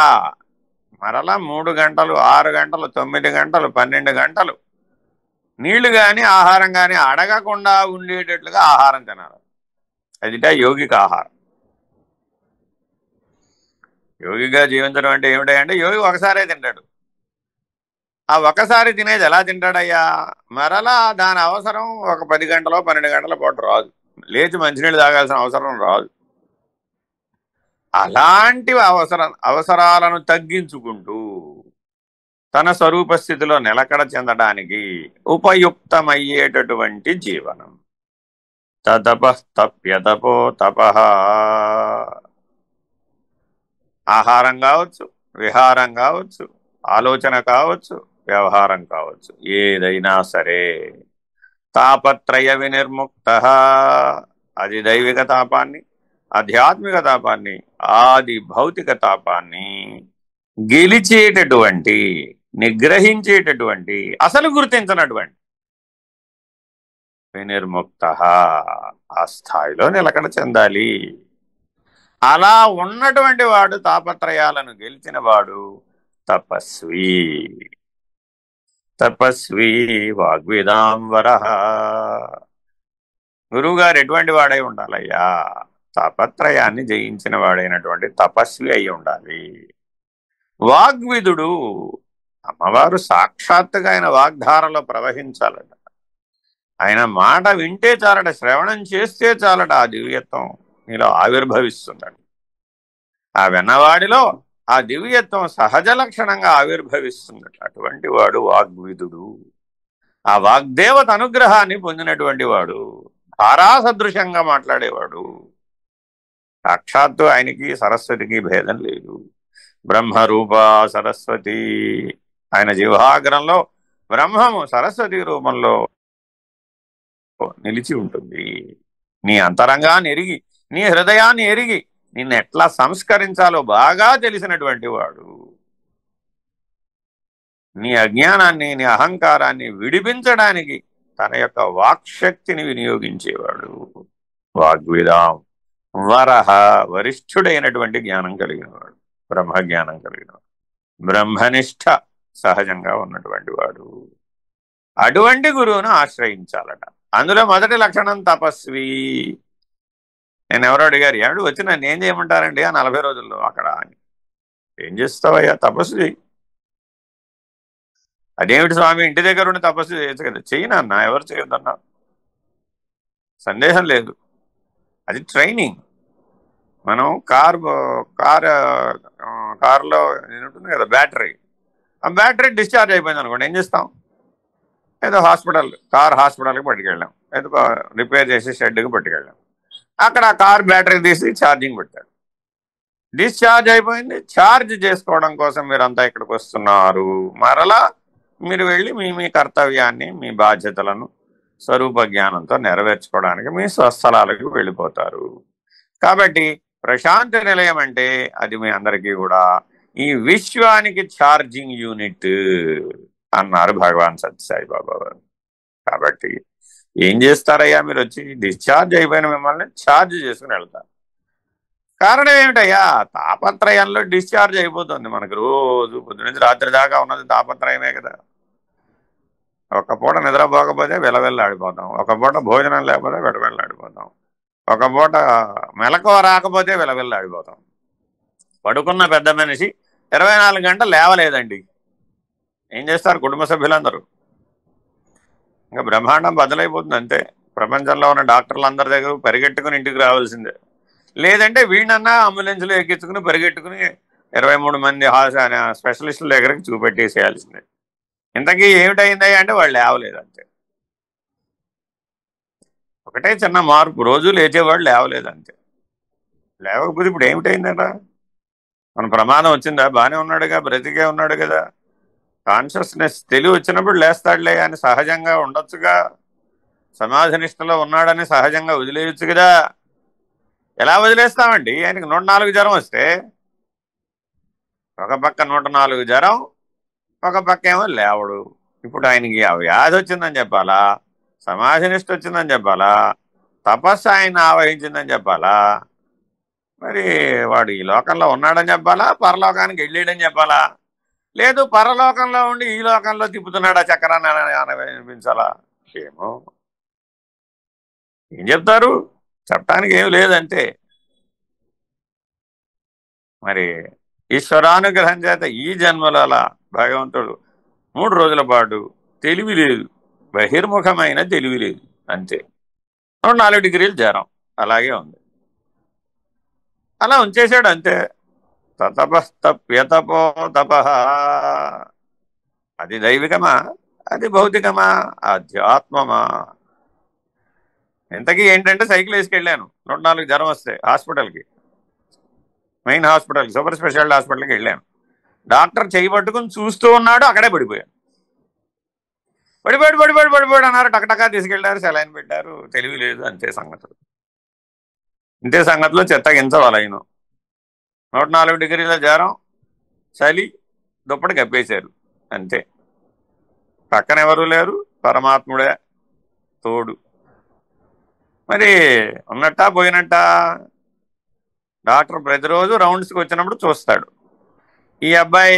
మరలా 3 గంటలు, 6 గంటలు, 9 గంటలు, 12 గంటలు నీళ్లు కానీ ఆహారం కానీ అడగకుండా ఉండేటట్లుగా ఆహారం తినాలి. అదిట యోగిక ఆహారం. యోగిగా జీవించడం అంటే ఏమిటంటే, యోగి ఒకసారే తింటాడు. ఆ ఒకసారి తినేది ఎలా తింటాడయ్యా? మరలా దాని అవసరం ఒక 10 గంటలో 12 గంటల పాటు రాదు. లేచి మంచినీళ్ళు తాగాల్సిన అవసరం రాదు. అలాంటి అవసరాలను తగ్గించుకుంటూ తన స్వరూప స్థితిలో నిలకడ చెందడానికి ఉపయుక్తమయ్యేటటువంటి జీవనం. తపస్తప్యతపో తపః. ఆహారం కావచ్చు, విహారం కావచ్చు, ఆలోచన కావచ్చు, వ్యవహారం కావచ్చు, ఏదైనా సరే తాపత్రయ వినిర్ముక్తః. అది దైవిక తాపాన్ని, ఆధ్యాత్మిక తాపాన్ని, ఆది భౌతిక తాపాన్ని గెలిచేటటువంటి, నిగ్రహించేటటువంటి, అసలు గుర్తించినటువంటి వినిర్ముక్తః ఆ స్థాయిలో నిలకడ చెందాలి. అలా ఉన్నటువంటి వాడు, తాపత్రయాలను గెలిచిన వాడు తపస్వి. తపస్వి వాగ్వేదాంబరః. గురువుగారు ఎటువంటి వాడై ఉండాలయ్యా? తాపత్రయాన్ని జయించిన వాడైనటువంటి తపస్వి అయి ఉండాలి. వాగ్విదుడు, అమ్మవారు సాక్షాత్తుగా ఆయన వాగ్ధారలో ప్రవహించాలట. ఆయన మాట వింటే చాలట, శ్రవణం చేస్తే చాలట, ఆ దివ్యత్వం నీలో ఆవిర్భవిస్తుందట. ఆ విన్నవాడిలో ఆ దివ్యత్వం సహజ లక్షణంగా ఆవిర్భవిస్తుందట. అటువంటి వాడు వాగ్విదుడు. ఆ వాగ్దేవత అనుగ్రహాన్ని పొందినటువంటి వాడు, ధారాసదృశంగా మాట్లాడేవాడు. సాక్షాత్తు ఆయనకి సరస్వతికి భేదం లేదు. బ్రహ్మరూప సరస్వతి. ఆయన జీవాగ్రంలో బ్రహ్మము సరస్వతి రూపంలో నిలిచి ఉంటుంది. నీ అంతరంగాన్ని ఎరిగి, నీ హృదయాన్ని ఎరిగి, నిన్ను ఎట్లా సంస్కరించాలో బాగా తెలిసినటువంటి వాడు. నీ అజ్ఞానాన్ని, నీ అహంకారాన్ని విడిపించడానికి తన యొక్క వాక్శక్తిని వినియోగించేవాడు. వాగ్విదాం వరహ. వరిష్ఠుడైనటువంటి జ్ఞానం కలిగినవాడు, బ్రహ్మజ్ఞానం కలిగినవాడు, బ్రహ్మనిష్ట సహజంగా ఉన్నటువంటి వాడు. అటువంటి గురువును ఆశ్రయించాలట. అందులో మొదటి లక్షణం తపస్వి. నేను ఎవరో అడిగారు, ఎవడు వచ్చి నన్ను ఏం చేయమంటారండి ఆ 40 రోజుల్లో అక్కడ అని. ఏం చేస్తావయ్యా? తపస్సు చేయి. అదేమిటి స్వామి, ఇంటి దగ్గర ఉండి తపస్సు చేయొచ్చు కదా? చెయ్యినన్నా, ఎవరు చేయొద్దన్నా, సందేహం లేదు. అది ట్రైనింగ్. మనం కారులో ఉంటుంది కదా బ్యాటరీ, ఆ బ్యాటరీ డిశ్చార్జ్ అయిపోయింది అనుకోండి, ఏం చేస్తాం? ఏదో హాస్పిటల్కి పట్టుకెళ్ళాం, ఏదో రిపేర్ చేసి షెడ్కి పట్టుకెళ్ళాం. అక్కడ ఆ కార్ బ్యాటరీ తీసి ఛార్జింగ్ పెట్టాడు, డిశ్చార్జ్ అయిపోయింది. ఛార్జ్ చేసుకోవడం కోసం మీరంతా ఇక్కడికి వస్తున్నారు. మరలా మీరు వెళ్ళి మీ కర్తవ్యాన్ని, మీ బాధ్యతలను స్వరూప జ్ఞానంతో నెరవేర్చుకోవడానికి మీ స్వస్థలాలకు వెళ్ళిపోతారు. కాబట్టి ప్రశాంతి నిలయం అంటే అది మీ అందరికీ కూడా ఈ విశ్వానికి ఛార్జింగ్ యూనిట్ అన్నారు భగవాన్ సత్యసాయి బాబా వారు. కాబట్టి ఏం చేస్తారయ్యా, మీరు వచ్చి డిశ్చార్జ్ అయిపోయిన మిమ్మల్ని ఛార్జ్ చేసుకుని వెళ్తారు. కారణం ఏమిటయ్యా, తాపత్రయంలో డిశ్చార్జ్ అయిపోతుంది. మనకు రోజు పొద్దు నుంచి రాత్రి దాకా ఉన్నది తాపత్రయమే కదా. ఒక పూట నిద్రపోకపోతే విలవిల్లాడిపోతాం, ఒక పూట భోజనం లేకపోతే విలవిల్లాడిపోతాం, ఒక పూట మెలకువ రాకపోతే విలవిల్లాడిపోతాం. పడుకున్న పెద్ద మనిషి 24 గంటలు లేవలేదండి, ఏం చేస్తారు కుటుంబ సభ్యులందరూ? ఇంకా బ్రహ్మాండం బదులైపోతుంది అంతే. ప్రపంచంలో ఉన్న డాక్టర్లు అందరి దగ్గర పరిగెట్టుకుని ఇంటికి రావాల్సిందే. లేదంటే వీడినన్నా అంబులెన్స్లో ఎక్కించుకుని పరిగెట్టుకుని 23 మంది స్పెషలిస్టుల దగ్గరికి చూపెట్టేసేయాల్సిందే. ఇంతకీ ఏమిటైందా అంటే వాళ్ళు లేవలేదు అంతే. ఒకటే చిన్న మార్పు, రోజు లేచేవాళ్ళు లేవలేదు అంతే. లేవకపోతే ఇప్పుడు ఏమిటైందట? మన ప్రమాదం వచ్చిందా? బాగానే ఉన్నాడుగా, బ్రతికే ఉన్నాడు కదా. కాన్షియస్నెస్ తెలివి వచ్చినప్పుడు లేస్తాడులే అని సహజంగా ఉండొచ్చుగా. సమాధి నిష్టలో ఉన్నాడని సహజంగా వదిలేయచ్చు కదా. ఎలా వదిలేస్తామండి? ఆయనకి 104 జ్వరం వస్తే ఒక పక్క 104 జ్వరం, ఒక పక్క ఏమో లేవడు. ఇప్పుడు ఆయనకి ఆ వ్యాధి వచ్చిందని చెప్పాలా, సమాధి నిష్ట వచ్చిందని చెప్పాలా, తపస్సు ఆయన ఆవహించిందని చెప్పాలా, మరి వాడు ఈ లోకంలో ఉన్నాడని చెప్పాలా, పరలోకానికి వెళ్ళాడని చెప్పాలా, లేదు పరలోకంలో ఉండి ఈ లోకంలో తిప్పుతున్నాడా చక్రాన్ని అనిపించాలా? ఏమో ఏం చెప్తారు, చెప్పడానికి ఏం లేదంటే. మరి ఈశ్వరానుగ్రహం చేత ఈ జన్మలో అలా భగవంతుడు 3 రోజుల పాటు తెలివి లేదు, బహిర్ముఖమైన తెలివి లేదు అంతే. 4 డిగ్రీలు జ్వరం అలాగే ఉంది, అలా ఉంచేశాడు అంతే. తతపస్తప్యతపో తప. అది దైవికమా, అది భౌతికమా, ఆధ్యాత్మమా? ఇంతకీ ఏంటంటే సైకిల్ వేసుకెళ్ళాను 104 జ్వరం వస్తే హాస్పిటల్కి, మెయిన్ హాస్పిటల్కి, సూపర్ స్పెషాలిటీ హాస్పిటల్కి వెళ్ళాను. డాక్టర్ చేయి పట్టుకుని చూస్తూ ఉన్నాడు, అక్కడే పడిపోయాను. పడిపోయాడు అన్నారు, టకటకా తీసుకెళ్ళారు, సెలైన్ పెట్టారు. తెలివి లేదు అంతే సంగతులు. ఇంతే సంగతిలో చెత్త గించవలైను. 104 డిగ్రీల జ్వరం, చలి, దుప్పటి కప్పేశారు అంతే. పక్కన ఎవరు లేరు, పరమాత్ముడే తోడు. మరి ఉన్నట్టా పోయినట్టా? డాక్టర్ ప్రతిరోజు రౌండ్స్కి వచ్చినప్పుడు చూస్తాడు, ఈ అబ్బాయి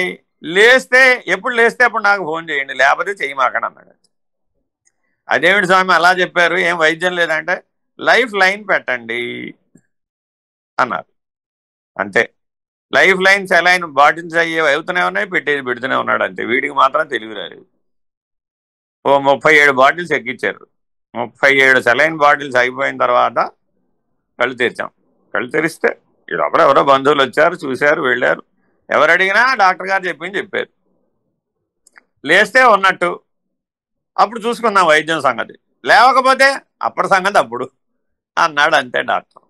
లేస్తే, ఎప్పుడు లేస్తే అప్పుడు నాకు ఫోన్ చేయండి, లేకపోతే చేయమాకండి అన్నాడు. అదేమిటి స్వామి అలా చెప్పారు, ఏం వైద్యం లేదంటే లైఫ్ లైన్ పెట్టండి అన్నారు అంతే. లైఫ్ లైన్ సెలైన్ బాటిల్స్ అయ్యేవి అవుతూనే ఉన్నాయి, పెడుతూనే ఉన్నాడు అంతే. వీడికి మాత్రం తెలివి రాలేదు. ఓ 37 బాటిల్స్ ఎక్కించారు. 37 సెలైన్ బాటిల్స్ అయిపోయిన తర్వాత కళ్ళు తెరిచాం. కళ్ళు తెరిస్తే ఈ లోపల ఎవరో బంధువులు వచ్చారు, చూశారు, వెళ్ళారు. ఎవరు అడిగినా డాక్టర్ గారు చెప్పారు. లేస్తే ఉన్నట్టు, అప్పుడు చూసుకుందాం వైద్యం సంగతి, లేవకపోతే అప్పటి సంగతి అప్పుడు అన్నాడు అంతే డాక్టర్.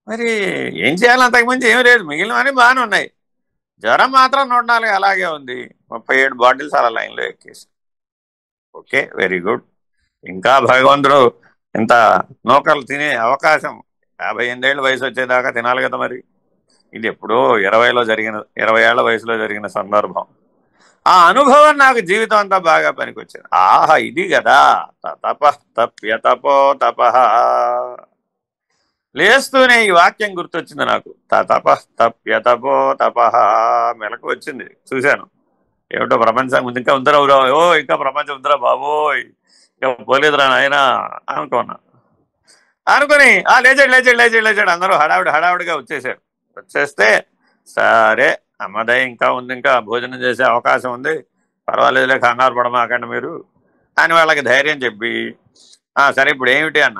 మరి ఏం చేయాలి? అంతకుమించి ఏం లేదు, మిగిలినవన్నీ బాగానే ఉన్నాయి. జ్వరం మాత్రం 104 అలాగే ఉంది. 37 బాటిల్స్ అలా లైన్లో ఎక్కేసి. Okay, very good. ఇంకా భగవంతుడు ఇంత నూకలు తినే అవకాశం 58 ఏళ్ళ వయసు వచ్చేదాకా తినాలి కదా. మరి ఇది ఎప్పుడో 20 ఏళ్ల వయసులో జరిగిన సందర్భం. ఆ అనుభవం నాకు జీవితం అంతా బాగా పనికొచ్చింది. ఆహా, ఇది కదా తపస్తప్యతపో తప. లేస్తూనే ఈ వాక్యం గుర్తొచ్చింది నాకు, తపస్తప్యతపో తప. మెలకు వచ్చింది, చూశాను. ఏమిటో ప్రపంచం ఇంకా ఉందరా, ఓ ఇంకా ప్రపంచం ఉందరా బాబోయ్, ఇంకా పోలేదురా నాయన అనుకున్నా. అనుకుని లేచాడు. అందరూ హడావుడిగా వచ్చేసారు. వచ్చేస్తే సరే అమ్మదయ్య ఇంకా ఉంది, ఇంకా భోజనం చేసే అవకాశం ఉంది, పర్వాలేదులే, కంగారు పడమాకండి మీరు అని వాళ్ళకి ధైర్యం చెప్పి, సరే ఇప్పుడు ఏమిటి అన్న.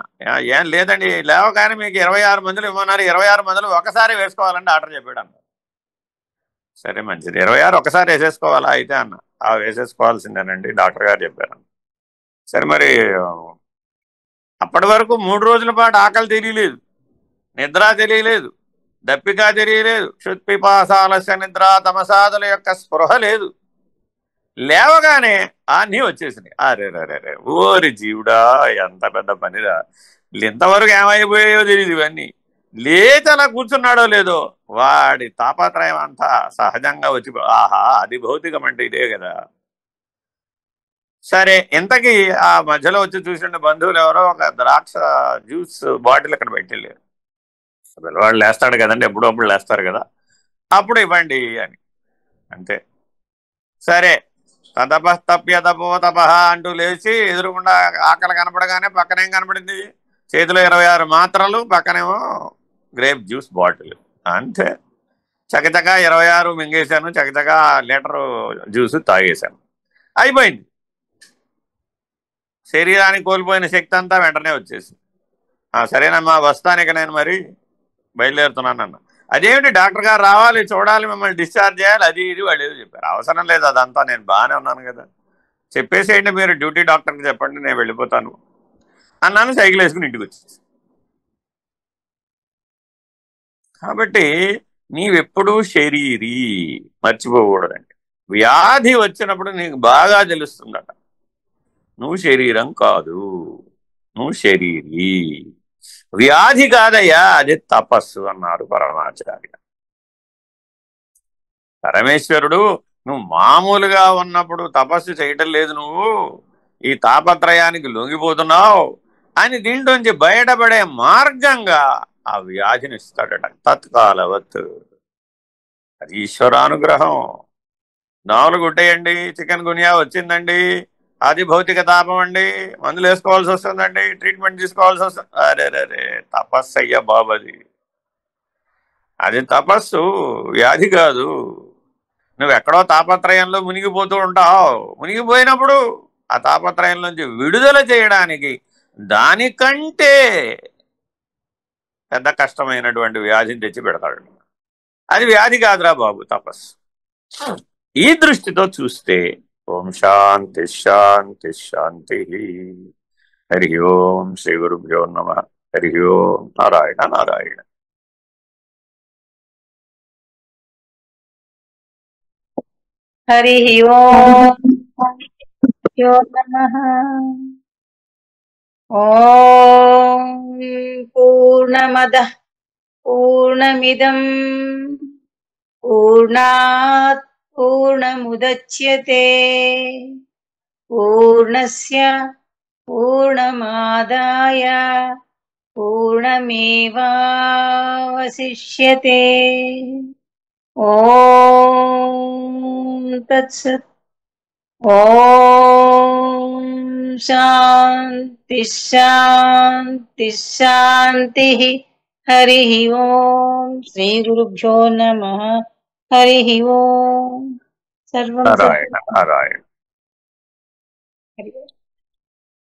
ఏం లేదండి, లేవగానే మీకు 26 మందులు ఇవ్వమన్నారు, 26 మందులు ఒకసారి వేసుకోవాలని ఆర్డర్ చెప్పాడు అన్న. సరే మంచిది, 26 ఒకసారి వేసేసుకోవాలా అయితే అన్న. వేసేసుకోవాల్సిందేనండి డాక్టర్ గారు చెప్పారు. సరే మరి అప్పటి వరకు 3 రోజుల పాటు ఆకలి తెలియలేదు, నిద్ర తెలియలేదు, దప్పిక తెలియలేదు, క్షుత్పిపాసాలస్య నిద్ర తమసాదుల యొక్క స్పృహ లేదు. లేవగానే అన్నీ వచ్చేసినాయి. అరే ఓరి జీవుడా, ఎంత పెద్ద పనిరా, ఇంతవరకు ఏమైపోయాయో తెలియదు. ఇవన్నీ లేచి అలా కూర్చున్నాడో లేదో వాడి తాపత్రయం అంతా సహజంగా వచ్చి, ఆహా అది భౌతికం అంటే ఇదే కదా. సరే, ఇంతకీ ఆ మధ్యలో వచ్చి చూసిన బంధువులు ఎవరో ఒక ద్రాక్ష జ్యూస్ బాటిల్ అక్కడ పెట్టెళ్ళారు. పిల్లవాడు లేస్తాడు కదండి, ఎప్పుడప్పుడు లేస్తారు కదా, అప్పుడు ఇవ్వండి అని. అంతే. సరే, తప్యతపో అంటూ లేచి ఎదురుకుండా ఆకలి కనపడగానే పక్కనేం కనపడింది, చేతిలో 26 మాత్రలు, పక్కనేమో గ్రేప్ జ్యూస్ బాటిల్. అంతే, చకచకా 26 మింగేశాను, చకచకా లీటరు జ్యూస్ తాగేశాను, అయిపోయింది. శరీరానికి కోల్పోయిన శక్తి అంతా వెంటనే వచ్చేసింది. సరేనమ్మా, వస్తానిక నేను మరి బయలుదేరుతున్నాను అన్న. అదేమిటి డాక్టర్ గారు రావాలి, చూడాలి, మిమ్మల్ని డిశ్చార్జ్ చేయాలి, అది ఇది వాళ్ళు ఏదో చెప్పారు. అవసరం లేదు, అదంతా నేను బాగానే ఉన్నాను కదా, చెప్పేసేయండి మీరు డ్యూటీ డాక్టర్కి చెప్పండి, నేను వెళ్ళిపోతాను అన్నాను. సైకిల్ వేసుకుని ఇంటికి వచ్చేసి. కాబట్టి నీవెప్పుడూ శరీరీ, మర్చిపోకూడదండి. వ్యాధి వచ్చినప్పుడు నీకు బాగా తెలుస్తుందట, నువ్వు శరీరం కాదు, నువ్వు శరీరీ. వ్యాధి కాదయ్యా, అది తపస్సు అన్నారు పరమాచార్య. పరమేశ్వరుడు నువ్వు మామూలుగా ఉన్నప్పుడు తపస్సు చేయటం లేదు, నువ్వు ఈ తాపత్రయానికి లొంగిపోతున్నావు అని దీంట్లోంచి బయటపడే మార్గంగా ఆ వ్యాధిని ఇస్తాడట, తత్కాలవత్. అది ఈశ్వరానుగ్రహం. 4 గుట్టేయండి, చికెన్ గునియా వచ్చిందండి, అది భౌతిక తాపం అండి, మందులు వేసుకోవాల్సి వస్తుందండి, ట్రీట్మెంట్ తీసుకోవాల్సి వస్తుంది. అరే తపస్సు అయ్యా బాబు, అది తపస్సు, వ్యాధి కాదు. నువ్వెక్కడో తాపత్రయంలో మునిగిపోతూ ఉంటావు. మునిగిపోయినప్పుడు ఆ తాపత్రయం నుంచి విడుదల చేయడానికి దానికంటే పెద్ద కష్టమైనటువంటి వ్యాధిని తెచ్చి పెడతాడు. అది వ్యాధి కాదురా బాబు, తపస్సు. ఈ దృష్టితో చూస్తే ఓం శాంతి శాంతి శాంతి. హరి ఓం శ్రీ గురుభ్యో నమః. హరి ఓం నారాయణ నారాయణ. హరి ఓం నమః. ఓం పూర్ణమదః పూర్ణమిదం పూర్ణాత్ పూర్ణముదచ్యతే పూర్ణస్య పూర్ణమాదాయ పూర్ణమేవావశిష్యతే. ఓం తత్సత్. ఓం శాంతి శాంతి శాంతి. హరి ఓం శ్రీ గురుభ్యో నమః. హరి ఓం. సర్వం నారాయణ నారాయణ. హరి ఓం.